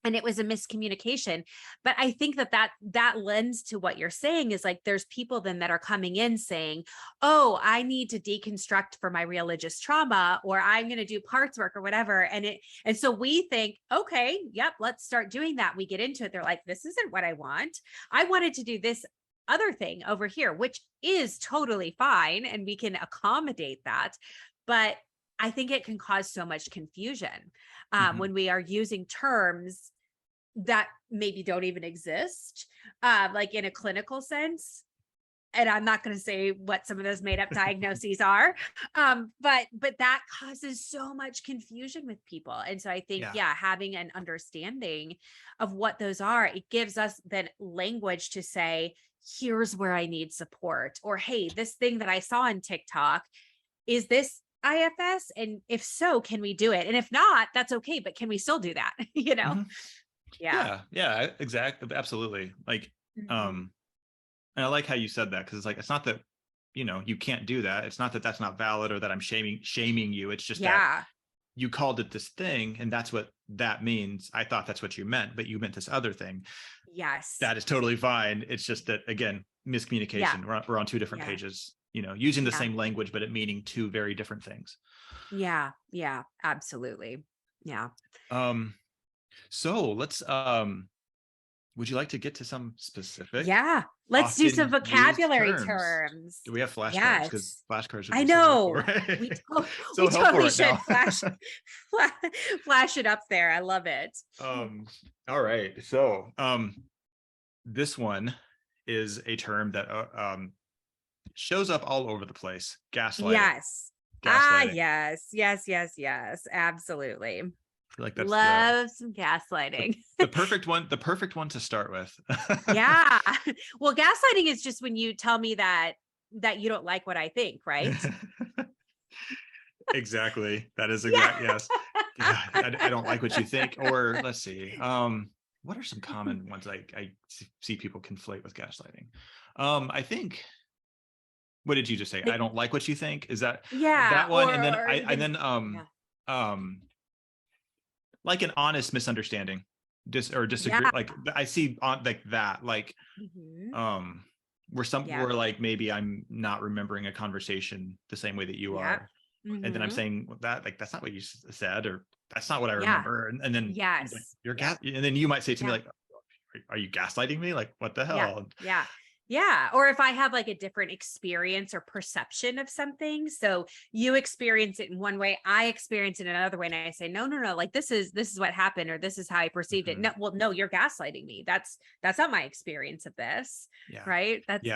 And it was a miscommunication. But I think that lends to what you're saying is like there's people then that are coming in saying, oh, I need to deconstruct for my religious trauma, or I'm going to do parts work or whatever. And so we think, okay, yep, let's start doing that. We get into it, they're like, this isn't what I want. I wanted to do this other thing over here, which is totally fine, and we can accommodate that. But I think it can cause so much confusion Mhm. when we are using terms that maybe don't even exist, like in a clinical sense. And I'm not going to say what some of those made up diagnoses are, but that causes so much confusion with people. And so I think, Yeah. yeah, having an understanding of what those are, it gives us then language to say, here's where I need support, or hey, this thing that I saw on TikTok, is this IFS? And if so, can we do it? And if not, that's okay, but can we still do that? Mhm. Yeah. Yeah, exactly, absolutely. Like, Mhm. um, and I like how you said that, because it's like, it's not that, you can't do that. It's not that that's not valid or that I'm shaming you. It's just that Yeah. you called it this thing, and that's what that means. I thought that's what you meant, but you meant this other thing. Yes. That is totally fine. It's just that, again, Yeah. miscommunication. We're on two different Yeah. pages, using the Yeah. same language, but it meaning two very different things. Yeah. Yeah. Absolutely. Yeah. Um, so let's Would you like to get to some specific, Yeah. Let's do some often used vocabulary terms? terms. Do we have flashcards? Because Yes. flashcards would I be so helpful, know. right? We So helpful totally right should now. flash it up there. I love it. All right. So this one is a term that shows up all over the place. Gaslighting. Yes. Gaslighting. Yes. Absolutely. I feel like that's Love some gaslighting. the perfect one. The perfect one to start with. Yeah. Well, gaslighting is just when you tell me that you don't like what I think, right? Exactly. That is Yeah. exact. Yes. God, I don't like what you think. Or let's see. What are some common ones I see people conflate with gaslighting? I think. What did you just say? I don't like what you think. Is that that one? And then like an honest misunderstanding, disagree. Yeah. Like I see on like that, like where like maybe I'm not remembering a conversation the same way that you are, and then I'm saying that like that's not what you said, or that's not what I remember, and then yes, like, you're and then you might say to me like, are you gaslighting me? Like what the hell? Yeah. Or if I have like a different experience or perception of something. So you experience it in one way, I experience it in another way. And I say, no, like this is what happened, or this is how I perceived it. No, you're gaslighting me. That's not my experience of this. Yeah. Right. That's.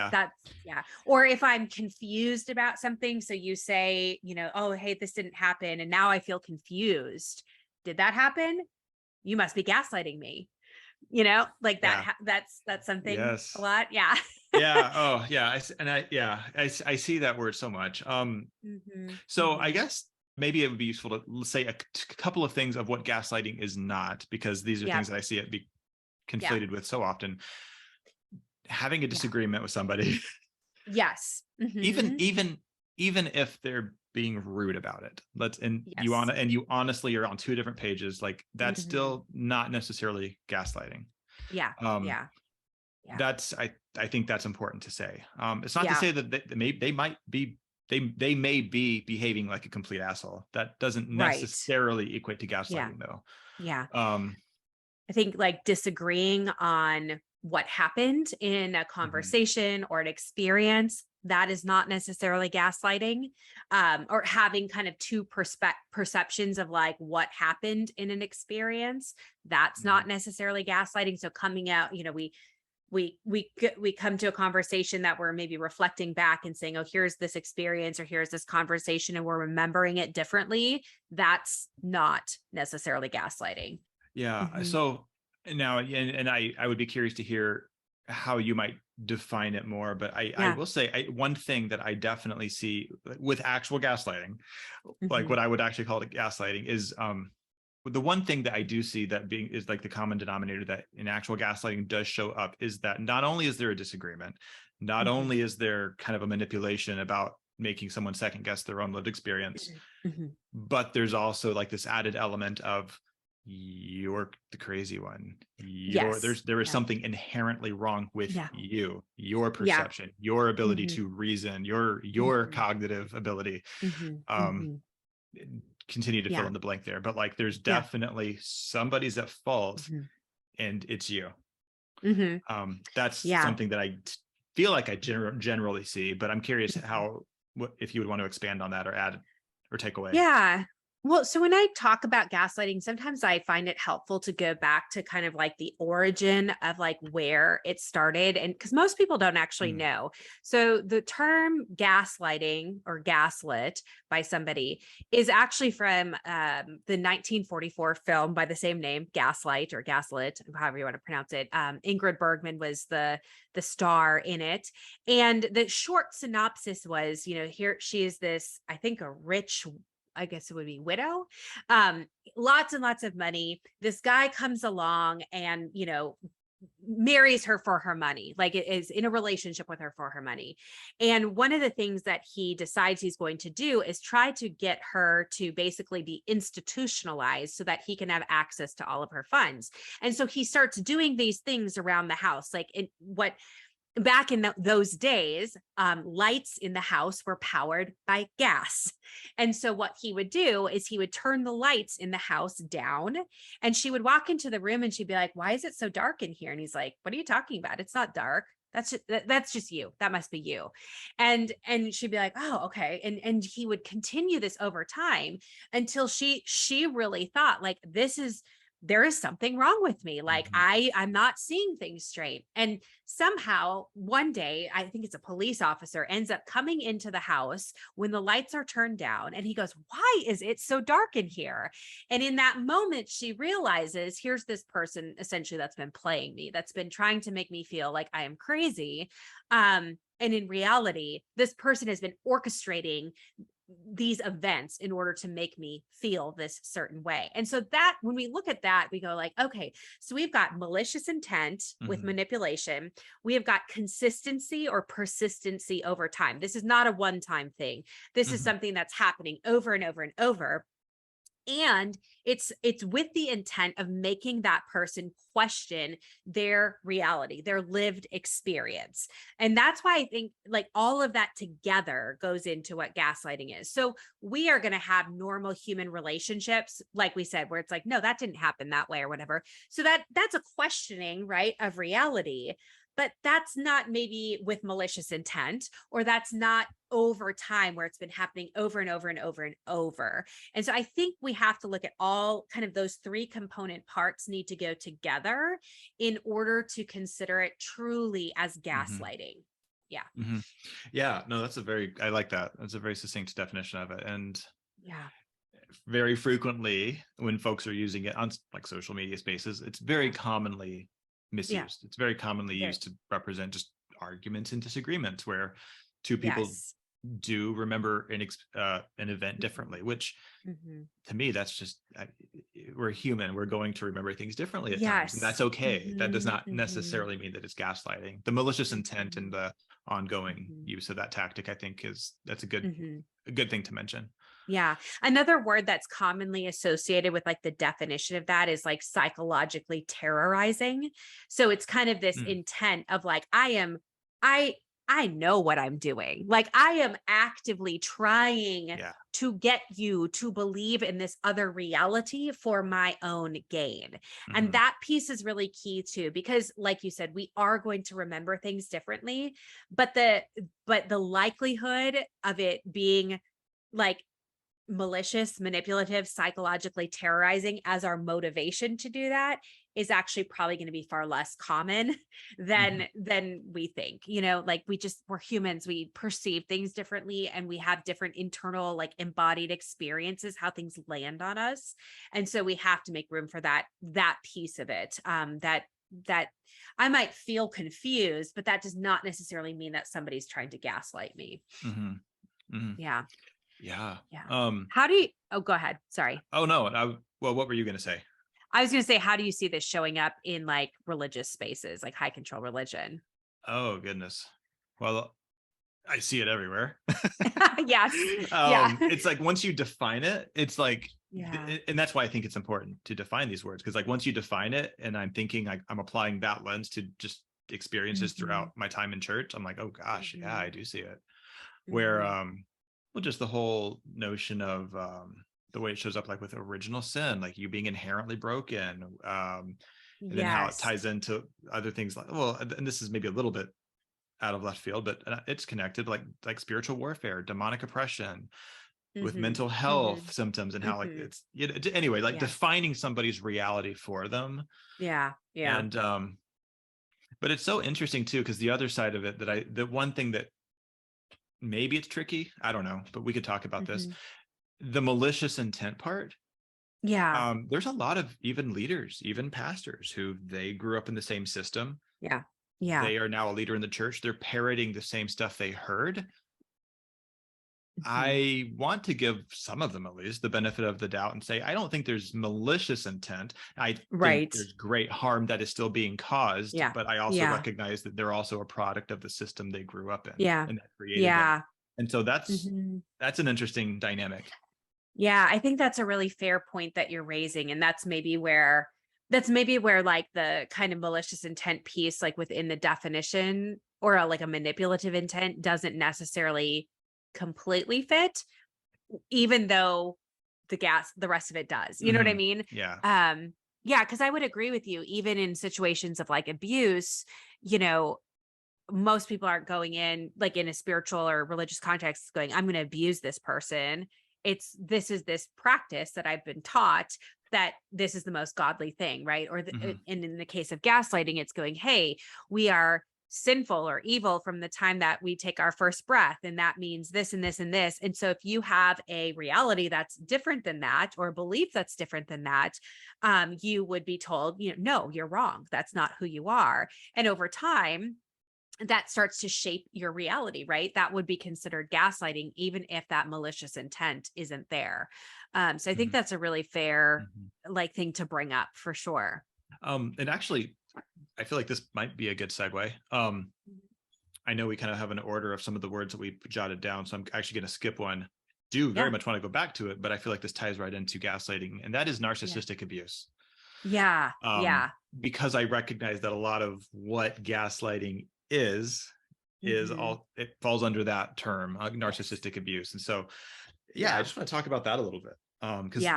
Or if I'm confused about something. So you say, oh, hey, this didn't happen. And now I feel confused. Did that happen? You must be gaslighting me. Like that. That's something a lot. Yeah. Yeah. Oh yeah. I see that word so much. So I guess maybe it would be useful to say a couple of things of what gaslighting is not, because these are things that I see it be conflated with so often. Having a disagreement with somebody. Yes. Even if they're being rude about it. You honestly are on two different pages, like that's still not necessarily gaslighting. Yeah. That's I think that's important to say. It's not to say that they may be behaving like a complete asshole. That doesn't necessarily equate to gaslighting though. Yeah. I think like disagreeing on what happened in a conversation or an experience, that is not necessarily gaslighting, or having kind of two perceptions of like what happened in an experience. That's not necessarily gaslighting. So coming out, we come to a conversation that we're maybe reflecting back and saying, oh, here's this experience, or here's this conversation, and we're remembering it differently. That's not necessarily gaslighting. Yeah. So now, and I would be curious to hear how you might define it more, but I will say one thing that I definitely see with actual gaslighting, like what I would actually call it gaslighting, is the one thing that I do see that is like the common denominator that in actual gaslighting does show up is that not only is there a disagreement, not only is there kind of a manipulation about making someone second guess their own lived experience, but there's also like this added element of you're the crazy one. There is something inherently wrong with you, your perception, your ability to reason, your cognitive ability. Continue to fill in the blank there, but like there's definitely somebody's at fault, and it's you. That's something that I feel like I generally see, but I'm curious if you would want to expand on that or add or take away. Yeah. Well, so when I talk about gaslighting, sometimes I find it helpful to go back to kind of like the origin of like where it started. And because most people don't actually know. So the term gaslighting or gaslit by somebody is actually from the 1944 film by the same name, Gaslight or Gaslit, however you want to pronounce it. Ingrid Bergman was the star in it. And the short synopsis was, here she is this, I think a rich, I guess it would be widow, lots and lots of money. This guy comes along and, marries her for her money, like it is in a relationship with her for her money. And one of the things that he decides he's going to do is try to get her to basically be institutionalized so that he can have access to all of her funds. And so he starts doing these things around the house, like what back in those days, lights in the house were powered by gas. And so what he would do is he would turn the lights in the house down, and she would walk into the room and she'd be like, why is it so dark in here? And he's like, what are you talking about? It's not dark. That's just you. That must be you. And she'd be like, oh, okay. And he would continue this over time until she really thought like, there is something wrong with me. Like I'm not seeing things straight. And somehow one day, I think it's a police officer ends up coming into the house when the lights are turned down. And he goes, why is it so dark in here? And in that moment, she realizes here's this person essentially that's been playing me, that's been trying to make me feel like I am crazy. And in reality, this person has been orchestrating these events in order to make me feel this certain way. And so that when we look at that, we go like, okay, so we've got malicious intent with manipulation. We have got consistency or persistency over time. This is not a one-time thing. This is something that's happening over and over and over. And it's with the intent of making that person question their reality, their lived experience. And that's why I think like all of that together goes into what gaslighting is. So we are going to have normal human relationships, like we said, where it's like, no, that didn't happen that way or whatever. So that's a questioning, right, of reality. But that's not maybe with malicious intent, or that's not over time where it's been happening over and over and over and over. And so I think we have to look at all kind of those three component parts need to go together in order to consider it truly as gaslighting. Yeah. Yeah, no, I like that. That's a very succinct definition of it. And yeah, very frequently when folks are using it on like social media spaces, it's very commonly misused. It's very commonly used to represent just arguments and disagreements where two people do remember an event differently, which to me, that's just, we're human. We're going to remember things differently at times, and that's okay. That does not necessarily mean that it's gaslighting. The malicious intent and the ongoing use of that tactic, I think that's a good thing to mention. Yeah. Another word that's commonly associated with like the definition of that is like psychologically terrorizing. So it's kind of this intent of like, I know what I'm doing. Like I am actively trying to get you to believe in this other reality for my own gain. And that piece is really key too, because like you said, we are going to remember things differently, but the likelihood of it being like malicious, manipulative, psychologically terrorizing as our motivation to do that is actually probably going to be far less common than we think. You know, like we're humans, we perceive things differently, and we have different internal like embodied experiences, how things land on us. And so we have to make room for that piece of it. That I might feel confused, but that does not necessarily mean that somebody's trying to gaslight me. Yeah. Yeah. How do you, go ahead. Sorry. Oh, no. Well, what were you going to say? I was going to say, how do you see this showing up in like religious spaces, like high control religion? Oh, goodness. Well, I see it everywhere. Yes. It's like, once you define it, it's like, and that's why I think it's important to define these words. Cause like, once you define it and I'm thinking like I'm applying that lens to just experiences throughout my time in church, I'm like, oh gosh, yeah, I do see it. Where, well, just the whole notion of the way it shows up, like with original sin, like you being inherently broken, and then how it ties into other things like, well, and this is maybe a little bit out of left field, but it's connected, like spiritual warfare, demonic oppression, with mental health symptoms, and how like it's anyway, like defining somebody's reality for them. And but it's so interesting too, because the other side of it the one thing that maybe it's tricky, I don't know, but we could talk about this, the malicious intent part. There's a lot of even leaders, even pastors, who they grew up in the same system. They are now a leader in the church. They're parroting the same stuff they heard. I want to give some of them at least the benefit of the doubt and say, I don't think there's malicious intent. I think there's great harm that is still being caused, but I also recognize that they're also a product of the system they grew up in. And that created them. And so that's an interesting dynamic. Yeah, I think that's a really fair point that you're raising. And that's maybe where like the kind of malicious intent piece, like within the definition or like a manipulative intent doesn't necessarily completely fit, even though the rest of it does. You know what I mean? Yeah. Yeah, because I would agree with you, even in situations of like abuse, you know, most people aren't going in like in a spiritual or religious context going, I'm going to abuse this person. This is this practice that I've been taught that this is the most godly thing, right? Or and in the case of gaslighting, it's going, hey, we are sinful or evil from the time that we take our first breath, and that means this and this and this. And so if you have a reality that's different than that, or a belief that's different than that, you would be told, you know, no, you're wrong, that's not who you are. And over time that starts to shape your reality, right? That would be considered gaslighting, even if that malicious intent isn't there. So I think that's a really fair like thing to bring up for sure. And actually, I feel like this might be a good segue. I know we kind of have an order of some of the words that we jotted down, so I'm actually going to skip one. Do very much want to go back to it, but I feel like this ties right into gaslighting, and that is narcissistic abuse. Yeah. Because I recognize that a lot of what gaslighting is all, it falls under that term, narcissistic abuse. And so, I just want to talk about that a little bit. Because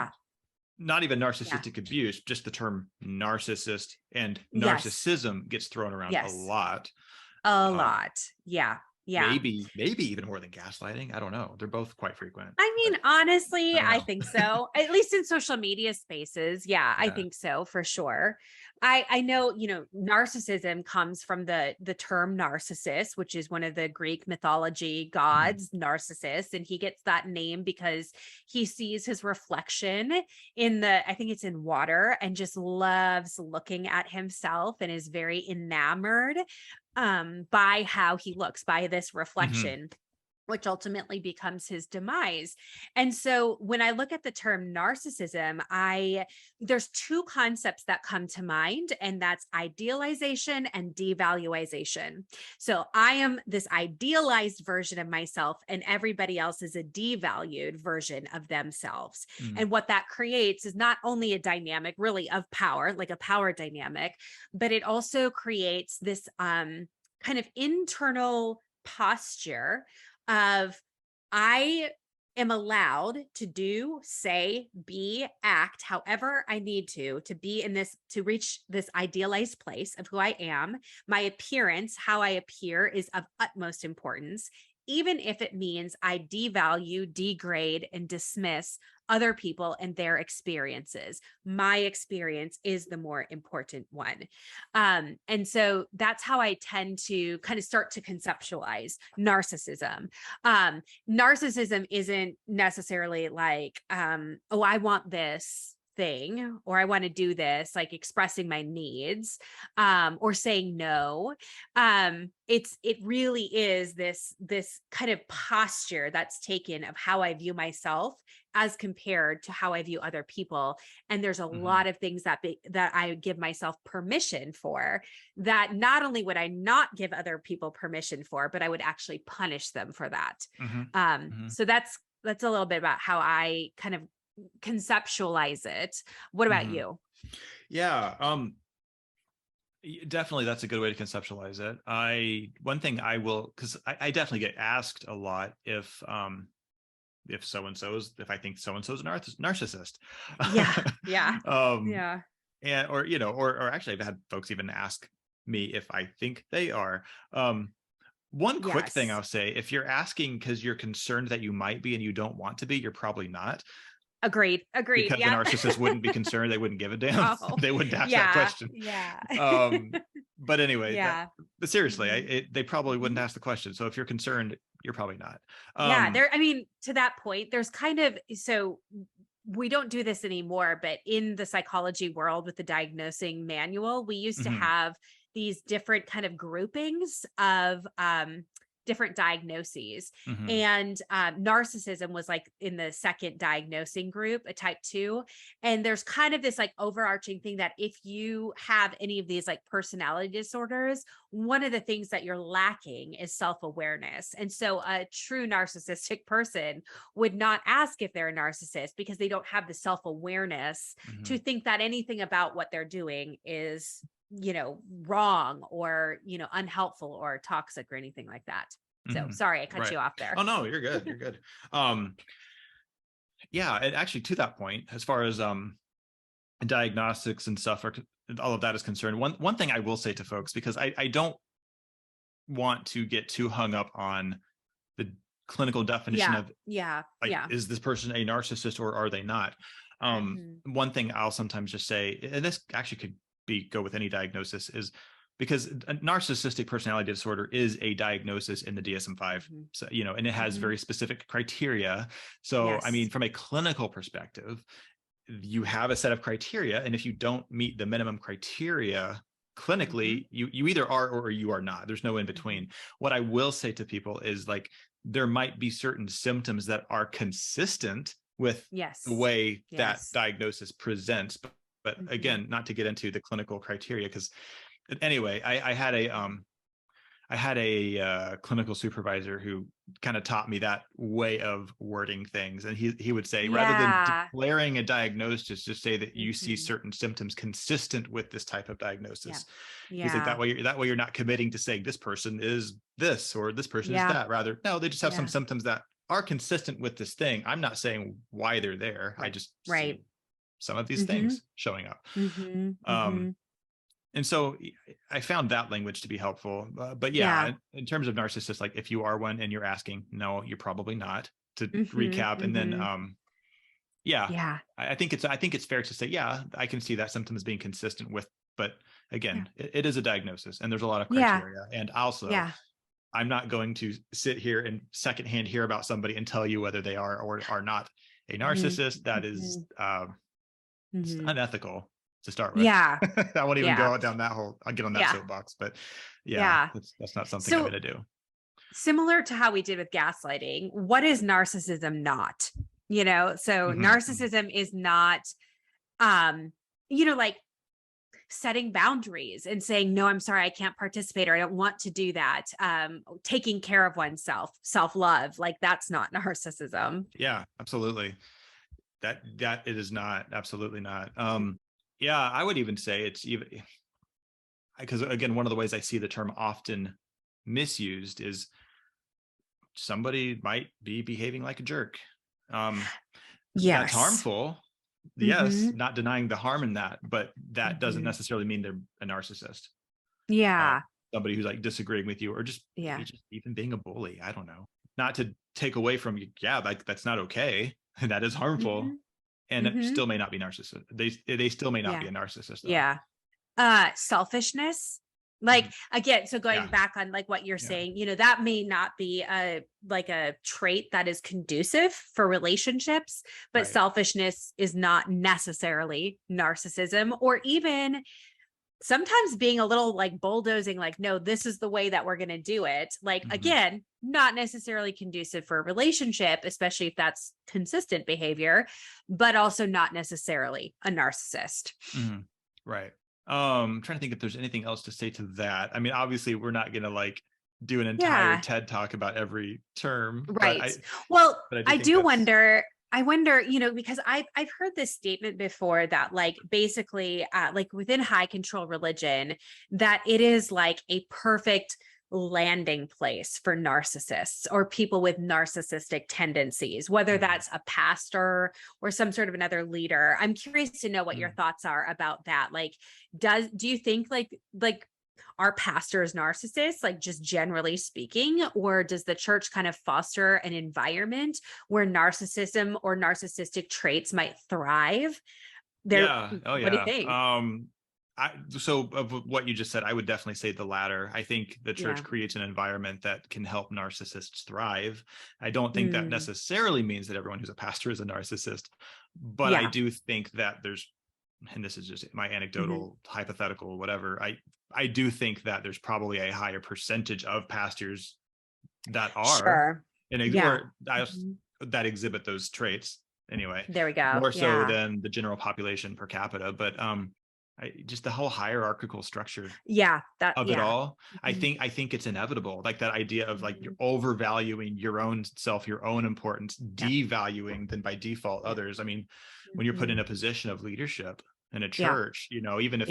not even narcissistic abuse, just the term narcissist and narcissism gets thrown around a lot. Yeah. Maybe even more than gaslighting. I don't know. They're both quite frequent. I mean, honestly, I think so. At least in social media spaces. Yeah, I think so for sure. I know, you know, narcissism comes from the term Narcissus, which is one of the Greek mythology gods, Narcissus. And he gets that name because he sees his reflection in I think it's in water, and just loves looking at himself and is very enamored by how he looks, by this reflection, which ultimately becomes his demise. And so when I look at the term narcissism, there's two concepts that come to mind, and that's idealization and devaluation. So I am this idealized version of myself, and everybody else is a devalued version of themselves. And what that creates is not only a dynamic really of power, like a power dynamic, but it also creates this kind of internal posture of I am allowed to do, say, be, act however I need to be in this, to reach this idealized place of who I am. My appearance, how I appear, is of utmost importance, even if it means I devalue, degrade, and dismiss other people and their experiences. My experience is the more important one. And so that's how I tend to kind of start to conceptualize narcissism. Narcissism isn't necessarily like, oh, I want this thing, or I want to do this, like expressing my needs, or saying no. It really is this kind of posture that's taken of how I view myself as compared to how I view other people. And there's a lot of things that I give myself permission for, that not only would I not give other people permission for, but I would actually punish them for that. So that's a little bit about how I kind of conceptualize it. What about you? Definitely that's a good way to conceptualize it. One thing I will, because I definitely get asked a lot if so-and-so's, if I think so-and-so's a narcissist. And or you know, or actually I've had folks even ask me if I think they are. One quick thing I'll say, if you're asking because you're concerned that you might be and you don't want to be, you're probably not. Agreed. Because the narcissist wouldn't be concerned. They wouldn't give a damn. They wouldn't ask that question. But anyway, but seriously, they probably wouldn't ask the question. So if you're concerned, you're probably not. I mean, to that point, there's kind of, so we don't do this anymore, but in the psychology world with the diagnosing manual, we used to have these different kind of groupings of different diagnoses. And narcissism was like in the second diagnosing group, a type 2. And there's kind of this like overarching thing that if you have any of these like personality disorders, one of the things that you're lacking is self-awareness. And so a true narcissistic person would not ask if they're a narcissist because they don't have the self-awareness to think that anything about what they're doing is wrong or, unhelpful or toxic or anything like that. So sorry, I cut you off there. Oh, no, you're good. You're good. Yeah. And actually to that point, as far as, diagnostics and stuff all of that is concerned. One thing I will say to folks, because I don't want to get too hung up on the clinical definition of is this person a narcissist or are they not? One thing I'll sometimes just say, and this actually could go with any diagnosis, is because a narcissistic personality disorder is a diagnosis in the DSM-5, so, and it has very specific criteria. So, I mean, from a clinical perspective, you have a set of criteria, and if you don't meet the minimum criteria clinically, you either are or you are not. There's no in between. What I will say to people is, like, there might be certain symptoms that are consistent with the way that diagnosis presents, but again, not to get into the clinical criteria, because anyway, I had a clinical supervisor who kind of taught me that way of wording things. And he would say, rather than declaring a diagnosis, just say that you see certain symptoms consistent with this type of diagnosis. He's like, that way you're not committing to saying this person is this or this person is that. Rather, no, they just have some symptoms that are consistent with this thing. I'm not saying why they're there. I just see some of these things showing up. And so I found that language to be helpful. But in terms of narcissists, like if you are one and you're asking, no, you're probably not, to recap. And then, I think it's fair to say, I can see that symptoms being consistent with, but again, it is a diagnosis and there's a lot of criteria. And also, I'm not going to sit here and secondhand hear about somebody and tell you whether they are or are not a narcissist. That is unethical to start with. I won't even go down that whole, I'll get on that soapbox, but that's not something I'm going to do. Similar to how we did with gaslighting, what is narcissism not? Narcissism is not, like setting boundaries and saying, no, I'm sorry, I can't participate, or I don't want to do that. Taking care of oneself, self-love, like that's not narcissism. Yeah, absolutely. That it is not, absolutely not. I would even say it's even, because again, one of the ways I see the term often misused is somebody might be behaving like a jerk. That's harmful. Yes, not denying the harm in that, but that doesn't necessarily mean they're a narcissist. Somebody who's like disagreeing with you, or just even being a bully. I don't know. Not to take away from you. Like that's not okay. And that is harmful. And it still may not be narcissist. They still may not be a narcissist. Though. Selfishness. Like again, so going back on like what you're saying, that may not be a trait that is conducive for relationships, but selfishness is not necessarily narcissism, or even sometimes being a little like bulldozing, like, no, this is the way that we're going to do it. Like, again, not necessarily conducive for a relationship, especially if that's consistent behavior, but also not necessarily a narcissist. Right. I'm trying to think if there's anything else to say to that. I mean, obviously we're not going to like do an entire TED talk about every term. Right. I wonder, because I've heard this statement before that like basically like within high control religion, that it is like a perfect landing place for narcissists or people with narcissistic tendencies, whether that's a pastor or some sort of another leader. I'm curious to know what your thoughts are about that. Like, do you think like are pastors narcissists, like just generally speaking, or does the church kind of foster an environment where narcissism or narcissistic traits might thrive? What do you think? So of what you just said, I would definitely say the latter. I think the church creates an environment that can help narcissists thrive. I don't think that necessarily means that everyone who's a pastor is a narcissist, but I do think that there's, and this is just my anecdotal, hypothetical, whatever. I do think that there's probably a higher percentage of pastors that are that exhibit those traits. Anyway, there we go. More so than the general population per capita, but just the whole hierarchical structure of it all. I think it's inevitable. Like that idea of like you're overvaluing your own self, your own importance, devaluing then by default others. I mean, when you're put in a position of leadership in a church, even if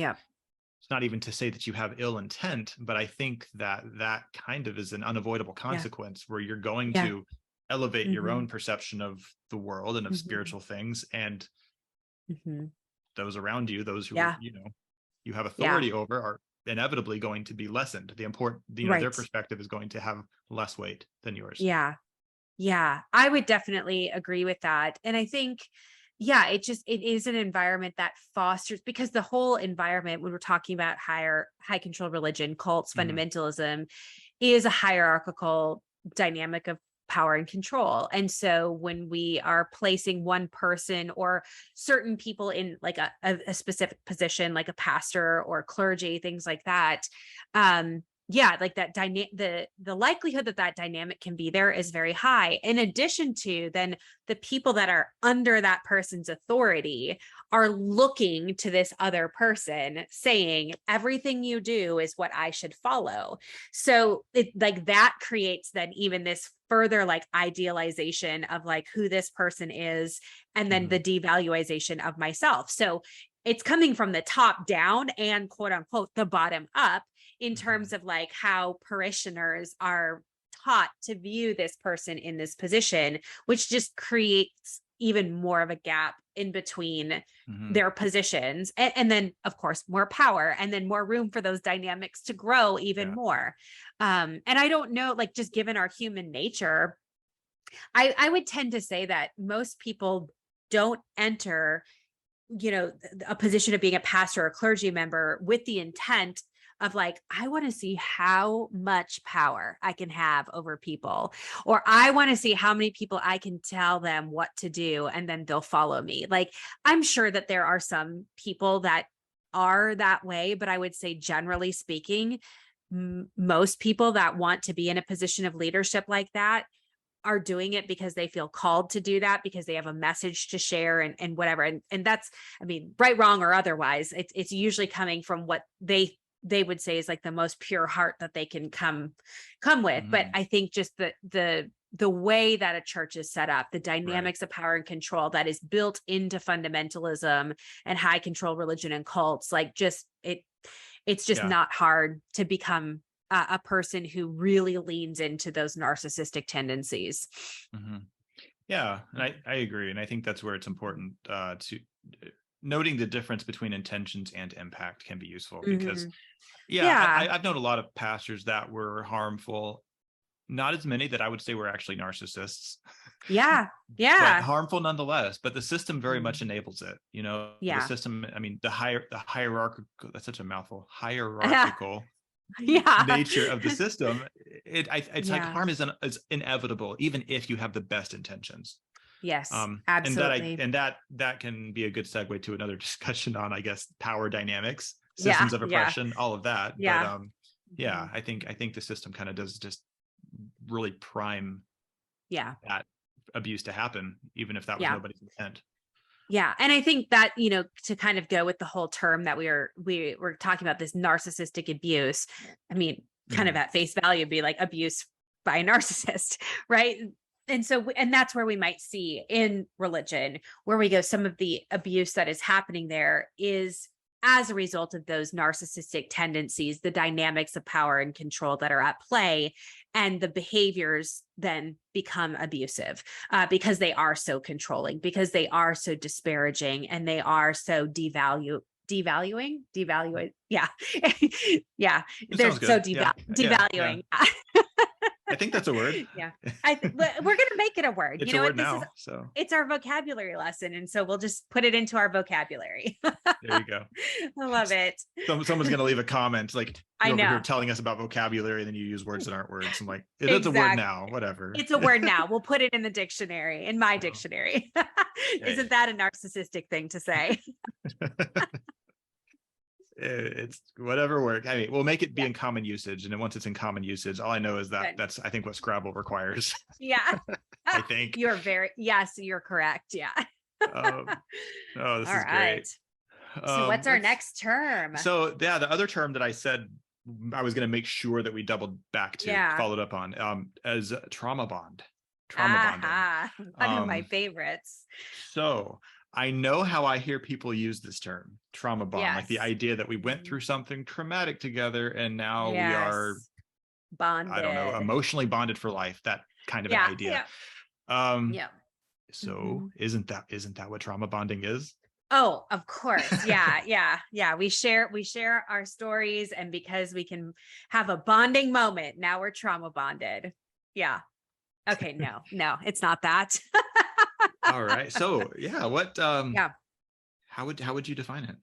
it's not even to say that you have ill intent, but I think that that kind of is an unavoidable consequence where you're going to elevate your own perception of the world and of spiritual things, and those around you, those who you have authority over, are inevitably going to be lessened. The important, their perspective is going to have less weight than yours. Yeah, I would definitely agree with that. And I think, it is an environment that fosters, because the whole environment, when we're talking about high control religion, cults, fundamentalism, is a hierarchical dynamic of power and control. And so when we are placing one person or certain people in like a specific position, like a pastor or clergy, things like that, like that the likelihood that that dynamic can be there is very high. In addition to then the people that are under that person's authority are looking to this other person saying, everything you do is what I should follow. So it like that creates then even this further like idealization of like who this person is, and then the devaluation of myself. So it's coming from the top down and quote unquote the bottom up, in terms of like how parishioners are taught to view this person in this position, which just creates even more of a gap in between their positions. And then of course, more power, and then more room for those dynamics to grow even more. And I don't know, like just given our human nature, I would tend to say that most people don't enter, a position of being a pastor or clergy member with the intent of like, I want to see how much power I can have over people, or I want to see how many people I can tell them what to do and then they'll follow me. Like, I'm sure that there are some people that are that way, but I would say generally speaking, most people that want to be in a position of leadership like that are doing it because they feel called to do that, because they have a message to share and whatever. And that's, I mean, right, wrong, or otherwise, it's usually coming from what they would say is like the most pure heart that they can come with. But I think just the way that a church is set up, the dynamics of power and control that is built into fundamentalism and high control religion and cults, like it's just not hard to become a person who really leans into those narcissistic tendencies. Yeah, and I agree. And I think that's where it's important to noting the difference between intentions and impact can be useful, because I've known a lot of pastors that were harmful, not as many that I would say were actually narcissists. But harmful nonetheless. But the system very much enables it. The system, I mean, the hierarchical, that's such a mouthful, hierarchical nature of the system. It's like harm is inevitable, even if you have the best intentions. Yes, absolutely. And that can be a good segue to another discussion on, I guess, power dynamics, systems of oppression, all of that. But I think the system kind of does just really prime that abuse to happen, even if that was nobody's intent. Yeah. And I think that, to kind of go with the whole term that we were talking about, this narcissistic abuse, I mean, kind of at face value be like abuse by a narcissist, right? And so, and that's where we might see in religion, where we go, some of the abuse that is happening there is as a result of those narcissistic tendencies, the dynamics of power and control that are at play, and the behaviors then become abusive because they are so controlling, because they are so disparaging, and they are so devaluing. Yeah. They're so devaluing. I think that's a word. We're going to make it a word. It's a word now. So it's our vocabulary lesson. And so we'll just put it into our vocabulary. There you go. I love it. Someone's going to leave a comment like, you're over here telling us about vocabulary, and then you use words that aren't words. I'm like, it's a word now, whatever. It's a word now. We'll put it in the dictionary, in my dictionary. Isn't that a narcissistic thing to say? It's whatever work. I mean, we'll make it be in common usage, and then once it's in common usage, all I know is that that's, I think, what Scrabble requires. I think you're correct. This is great. So what's our next term? So the other term that I said I was going to make sure that we doubled back to, followed up on, as trauma bond. Trauma bonding. One of my favorites. So I know how I hear people use this term, trauma bond, like the Yes. idea that we went through something traumatic together and now we are, Yes. I don't know, Bonded. emotionally bonded for life, that kind of an Yeah. idea. Yeah. Um, Yeah. so isn't that what trauma bonding is? Oh, of course. Yeah, yeah, yeah. We share our stories, and because we can have a bonding moment, now we're trauma bonded. Yeah. Okay, no, it's not that. All right. So yeah, Yeah. how would you define it?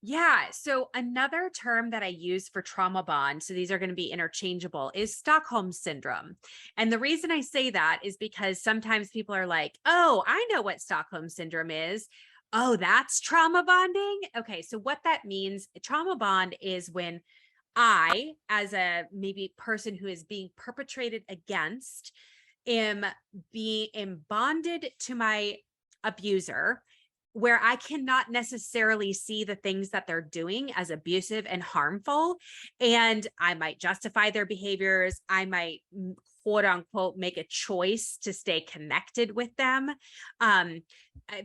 Yeah. So another term that I use for trauma bond, so these are going to be interchangeable, is Stockholm syndrome. And the reason I say that is because sometimes people are like, oh, I know what Stockholm syndrome is. Oh, that's trauma bonding. Okay. So what that means, trauma bond is when I, as a maybe person who is being perpetrated against, am bonded to my abuser, where I cannot necessarily see the things that they're doing as abusive and harmful. And I might justify their behaviors. I might quote unquote make a choice to stay connected with them. Um,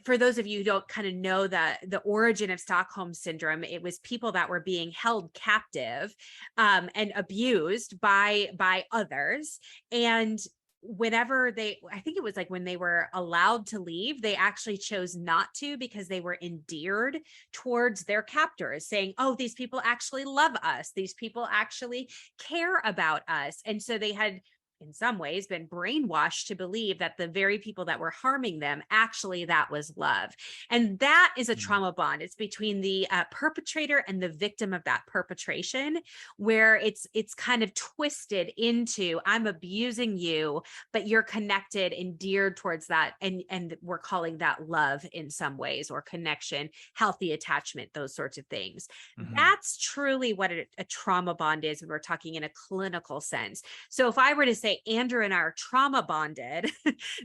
for those of you who don't kind of know the origin of Stockholm syndrome, it was people that were being held captive and abused by others. And whenever I think it was like when they were allowed to leave, they actually chose not to because they were endeared towards their captors, saying, oh, these people actually love us. These people actually care about us. And so they had, in some ways, been brainwashed to believe that the very people that were harming them, actually that was love. And that is a trauma bond. It's between the perpetrator and the victim of that perpetration, where it's kind of twisted into, I'm abusing you, but you're connected, endeared towards that, and we're calling that love in some ways, or connection, healthy attachment, those sorts of things. That's truly what a trauma bond is when we're talking in a clinical sense. So if I were to say Andrew and I are trauma bonded,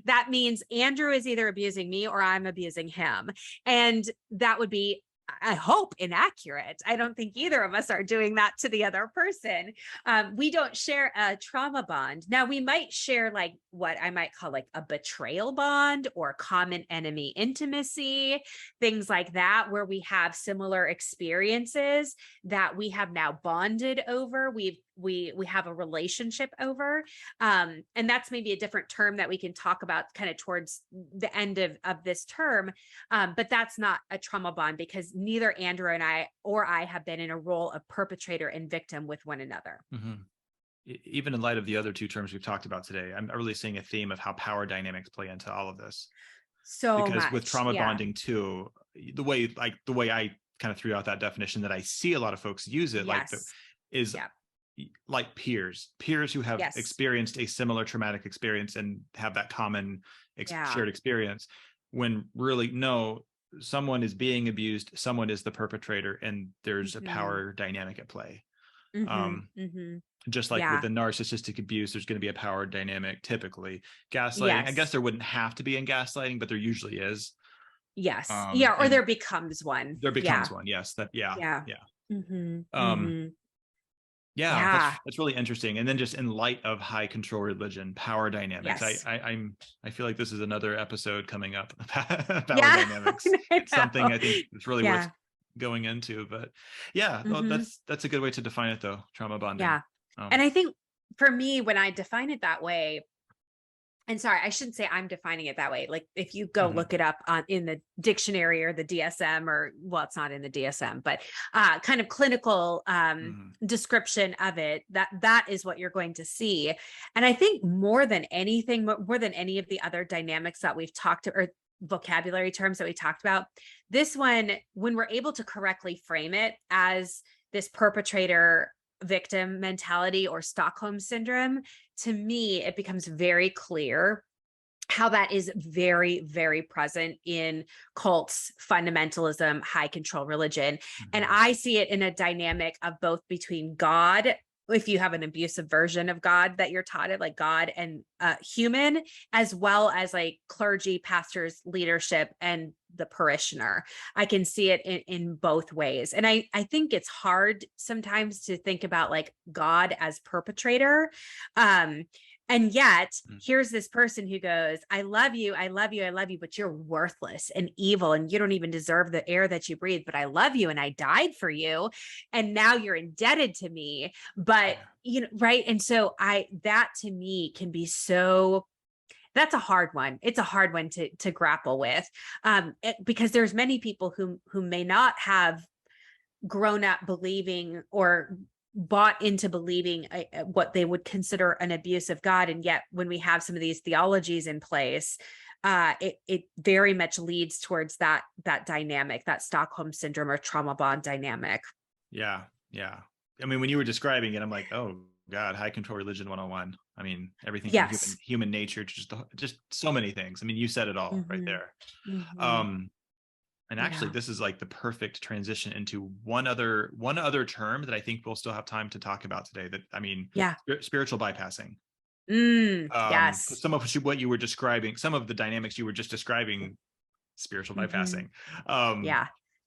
that means Andrew is either abusing me or I'm abusing him. And that would be, I hope, inaccurate. I don't think either of us are doing that to the other person. We don't share a trauma bond. Now, we might share like what I might call like a betrayal bond or common enemy intimacy, things like that, where we have similar experiences that we have now bonded over. We have a relationship over. And that's maybe a different term that we can talk about kind of towards the end of this term. But that's not a trauma bond, because neither Andrew and I have been in a role of perpetrator and victim with one another. Even in light of the other two terms we've talked about today, I'm really seeing a theme of how power dynamics play into all of this. So Because much. with trauma Yeah. bonding too, the way I kind of threw out that definition that I see a lot of folks use it, Yes. is Yeah. like peers who have Yes. experienced a similar traumatic experience and have that common Yeah. shared experience, when really no, someone is being abused, someone is the perpetrator, and there's a power dynamic at play. Just like with Yeah. the narcissistic abuse, there's going to be a power dynamic typically. Gaslighting, I Yes. guess there wouldn't have to be in gaslighting, but there usually is. Yes. Yeah. Or And there becomes one. there becomes Yeah. one. Yes. That, yeah. Yeah. Yeah. Mm-hmm. Um, Mm-hmm. yeah, Yeah. that's really interesting. And then just in light of high control religion, power dynamics, Yes. I feel like this is another episode coming up. Power Yeah. dynamics. It's something I think it's really Yeah. worth going into. But yeah, well, that's a good way to define it though. Trauma bonding. Yeah. And I think for me, when I define it that way, and sorry, I shouldn't say I'm defining it that way. Like if you go look it up in the dictionary or the DSM, or well, it's not in the DSM, but kind of clinical description of it, that is what you're going to see. And I think more than anything, more than any of the other dynamics that we've talked to, or vocabulary terms that we talked about, this one, when we're able to correctly frame it as this perpetrator victim mentality or Stockholm syndrome, to me, it becomes very clear how that is very, very present in cults, fundamentalism, high control religion. And I see it in a dynamic of both between God, if you have an abusive version of God that you're taught it, like God and human, as well as like clergy, pastors, leadership, and the parishioner. I can see it in both ways. And I think it's hard sometimes to think about like God as perpetrator. And yet Mm. here's this person who goes, I love you, I love you, I love you, but you're worthless and evil and you don't even deserve the air that you breathe, but I love you and I died for you. And now you're indebted to me. But, right. And so that to me can be so, that's a hard one. It's a hard one to grapple with, because there's many people who may not have grown up believing or bought into believing what they would consider an abusive God. And yet when we have some of these theologies in place, it very much leads towards that dynamic, that Stockholm syndrome or trauma bond dynamic. Yeah. Yeah. I mean, when you were describing it, I'm like, oh God, high control religion 101. I mean, everything from human nature, just so many things. I mean, you said it all right there. And actually, this is like the perfect transition into one other term that I think we'll still have time to talk about today. That, I mean, spiritual bypassing. Yes. Some of what you were describing, some of the dynamics you were just describing, spiritual bypassing.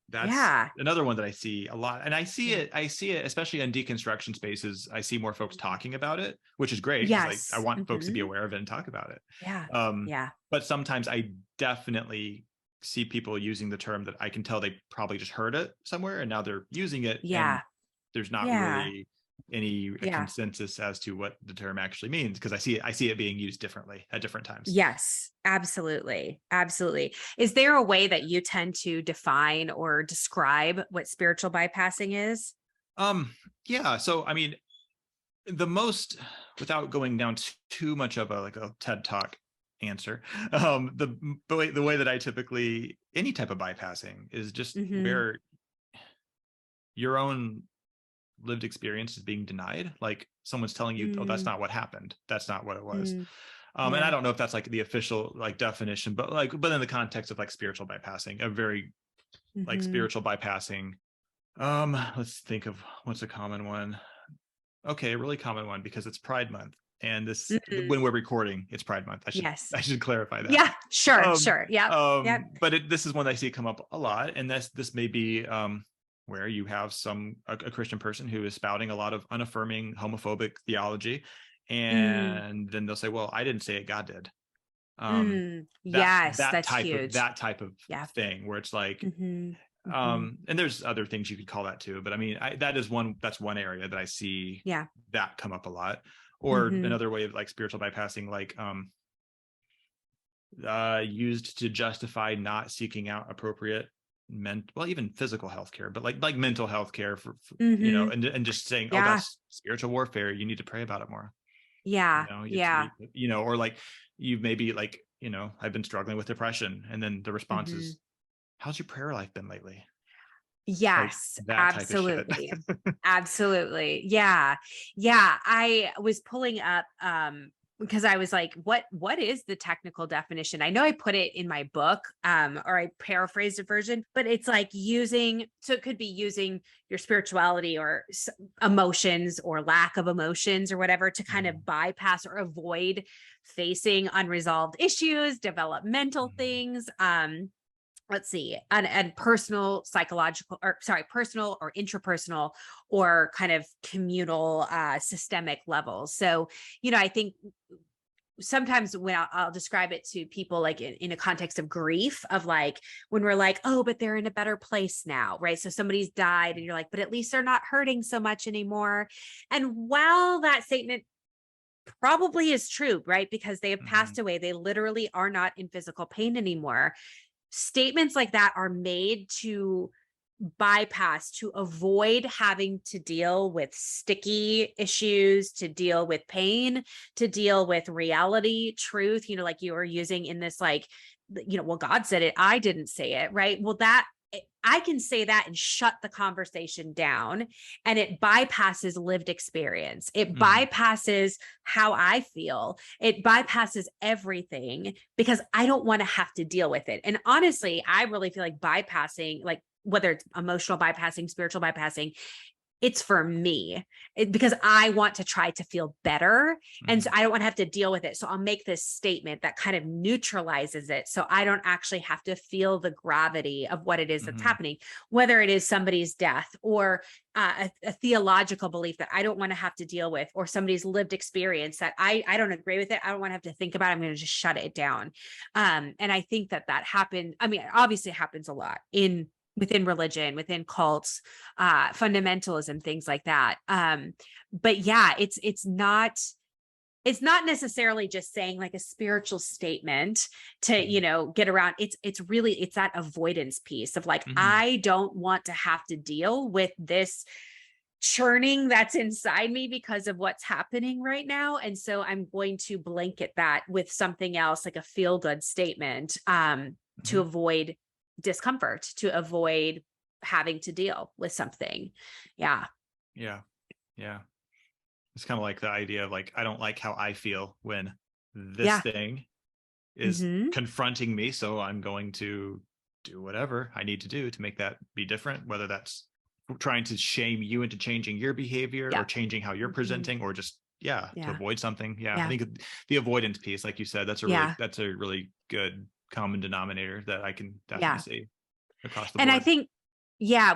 That's another one that I see a lot. And I see it, especially in deconstruction spaces. I see more folks talking about it, which is great. Yes. I want folks to be aware of it and talk about it. But sometimes I definitely see people using the term that I can tell they probably just heard it somewhere and now they're using it. And there's not really any consensus as to what the term actually means, because I see it being used differently at different times. Yes, absolutely. Absolutely. Is there a way that you tend to define or describe what spiritual bypassing is? Yeah. So, I mean, without going down too much of a TED Talk answer, the way that I typically, any type of bypassing is just where your own lived experience is being denied. Like someone's telling you, oh, that's not what happened, that's not what it was. And I don't know if that's like the official definition, but in the context of spiritual bypassing, a very spiritual bypassing, let's think of what's a common one. Okay, a really common one, because it's Pride Month. And this, when we're recording, it's Pride Month. I should clarify that. Yeah, sure. Yeah. But this is one I see come up a lot. And this may be where you have a Christian person who is spouting a lot of unaffirming, homophobic theology. And then they'll say, well, I didn't say it, God did. Yes, that's huge. That type of thing where it's like, and there's other things you could call that too. But I mean, that's one area that I see that come up a lot. Or another way of spiritual bypassing, used to justify not seeking out appropriate even physical health care, but like mental health care for and just saying, oh, that's spiritual warfare, you need to pray about it more. Or you've maybe I've been struggling with depression, and then the response is, how's your prayer life been lately? Yes, absolutely. Absolutely. Yeah. I was pulling up, because I was like, what is the technical definition? I know I put it in my book, or I paraphrased a version, but it's so it could be using your spirituality or emotions or lack of emotions or whatever to kind of bypass or avoid facing unresolved issues, developmental things, let's see, and personal, personal or intrapersonal or kind of communal, systemic levels. So, I think sometimes when I'll describe it to people, in a context of grief, of when we're oh, but they're in a better place now, right? So somebody's died and you're but at least they're not hurting so much anymore. And while that statement probably is true, right? Because they have passed away, they literally are not in physical pain anymore. Statements like that are made to bypass, to avoid having to deal with sticky issues, to deal with pain, to deal with reality, truth, like you were using in this, well, God said it, I didn't say it, right? Well, I can say that and shut the conversation down, and it bypasses lived experience. It bypasses how I feel. It bypasses everything because I don't want to have to deal with it. And honestly, I really feel like bypassing, whether it's emotional bypassing, spiritual bypassing, it's for me because I want to try to feel better. And so I don't want to have to deal with it. So I'll make this statement that kind of neutralizes it. So I don't actually have to feel the gravity of what it is that's happening, whether it is somebody's death or a theological belief that I don't want to have to deal with, or somebody's lived experience that I don't agree with it. I don't want to have to think about it. I'm going to just shut it down. And I think that happened. I mean, it obviously happens a lot within religion, within cults, fundamentalism, things like that. But yeah, it's not necessarily just saying like a spiritual statement to, get around. It's really that avoidance piece of like, I don't want to have to deal with this churning that's inside me because of what's happening right now. And so I'm going to blanket that with something else, like a feel-good statement, to avoid discomfort, to avoid having to deal with something. Yeah. It's kind of like the idea of like, I don't like how I feel when this thing is confronting me, so I'm going to do whatever I need to do to make that be different, whether that's trying to shame you into changing your behavior or changing how you're presenting, or just to avoid something. I think the avoidance piece, like you said, that's a really good common denominator that I can definitely see across the board. And I think,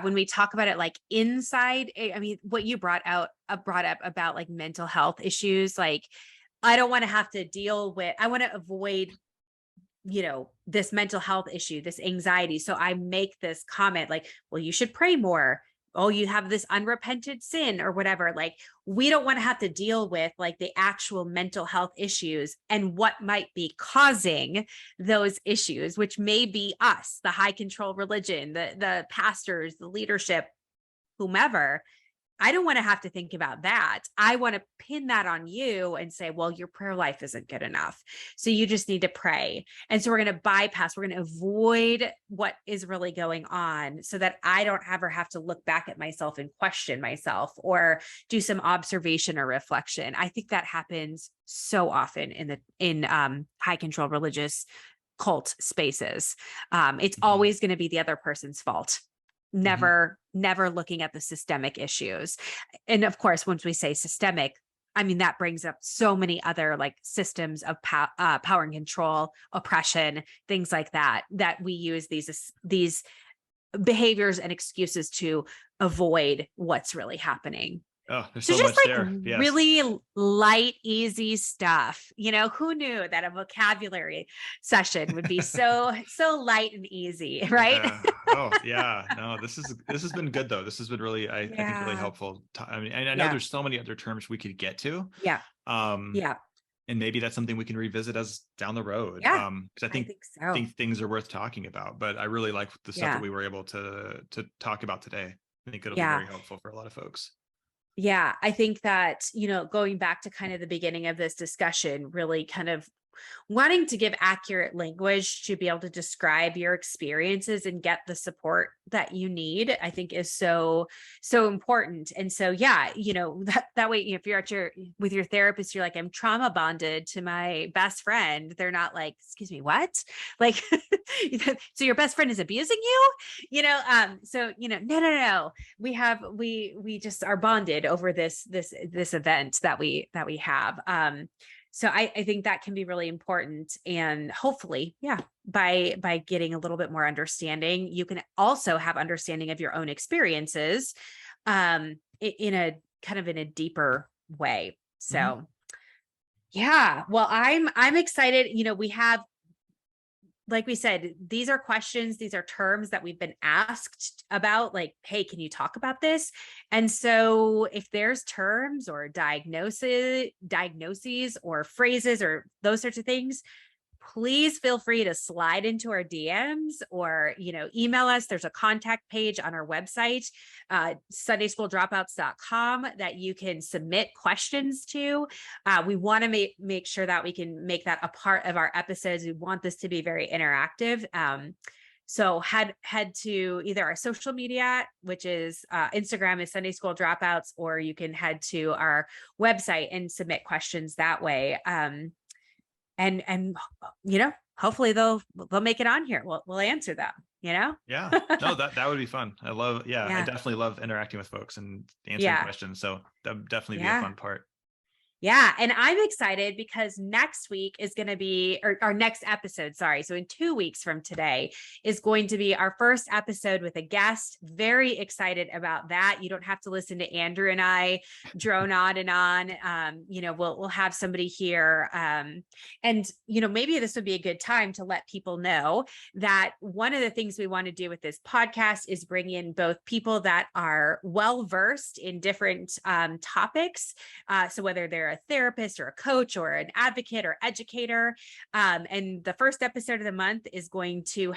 when we talk about it, like inside, I mean, what you brought up about like mental health issues, like I don't want to have to deal with, I want to avoid, this mental health issue, this anxiety. So I make this comment like, well, you should pray more. Oh, you have this unrepented sin or whatever. Like, we don't want to have to deal with like the actual mental health issues and what might be causing those issues, which may be us, the high control religion, the pastors, the leadership, whomever. I don't want to have to think about that. I want to pin that on you and say, well, your prayer life isn't good enough. So you just need to pray. And so we're going to avoid what is really going on so that I don't ever have to look back at myself and question myself or do some observation or reflection. I think that happens so often in high control religious cult spaces. It's always going to be the other person's fault. Never looking at the systemic issues. And of course, once we say systemic, I mean, that brings up so many other like systems of power and control, oppression, things like that we use these behaviors and excuses to avoid what's really happening. Oh, there's so much like there. Yes. Really light, easy stuff. Who knew that a vocabulary session would be so light and easy, right? No, this has been good though. This has been really, I think really helpful. I mean, and I know there's so many other terms we could get to. And maybe that's something we can revisit as down the road. Because I think things are worth talking about. But I really like the stuff that we were able to talk about today. I think it'll be very helpful for a lot of folks. Yeah, I think that, going back to kind of the beginning of this discussion, really kind of wanting to give accurate language to be able to describe your experiences and get the support that you need, I think is so important. And so, that way, if you're with your therapist, you're like, I'm trauma bonded to my best friend. They're not like, excuse me, what? Like, so your best friend is abusing you, no. We just are bonded over this event that we have. So I think that can be really important. And hopefully, by getting a little bit more understanding, you can also have understanding of your own experiences in a deeper way. So well, I'm excited. We have, like we said, these are questions, these are terms that we've been asked about, like, hey, can you talk about this? And so if there's terms or diagnoses or phrases or those sorts of things, please feel free to slide into our DMs or, email us. There's a contact page on our website, SundaySchoolDropouts.com, that you can submit questions to. We want to make sure that we can make that a part of our episodes. We want this to be very interactive. So head to either our social media, which is Instagram is Sunday School Dropouts, or you can head to our website and submit questions that way. And hopefully they'll make it on here. We'll answer them. Yeah. No, that would be fun. I Yeah. definitely love interacting with folks and answering Yeah. questions. So that would definitely be a Yeah. fun part. Yeah. And I'm excited because next week is going to be, or our next episode, sorry. So in 2 weeks from today is going to be our first episode with a guest. Very excited about that. You don't have to listen to Andrew and I drone on and on. We'll have somebody here. Maybe this would be a good time to let people know that one of the things we want to do with this podcast is bring in both people that are well-versed in different topics. So whether they're a therapist or a coach or an advocate or educator. And the first episode of the month is going to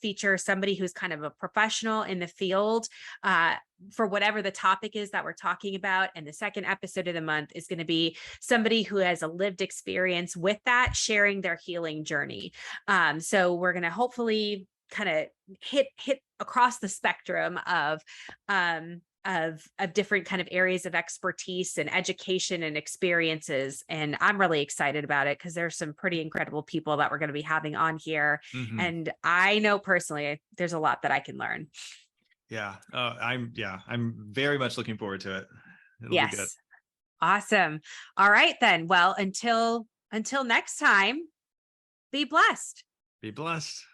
feature somebody who's kind of a professional in the field for whatever the topic is that we're talking about. And the second episode of the month is going to be somebody who has a lived experience with that, sharing their healing journey. So we're going to hopefully kind of hit across the spectrum of different kind of areas of expertise and education and experiences. And I'm really excited about it because there's some pretty incredible people that we're going to be having on here. Mm-hmm. And I know personally, there's a lot that I can learn. Yeah. I'm very much looking forward to it. It'll be good. Awesome. All right, then. Well, until next time, be blessed. Be blessed.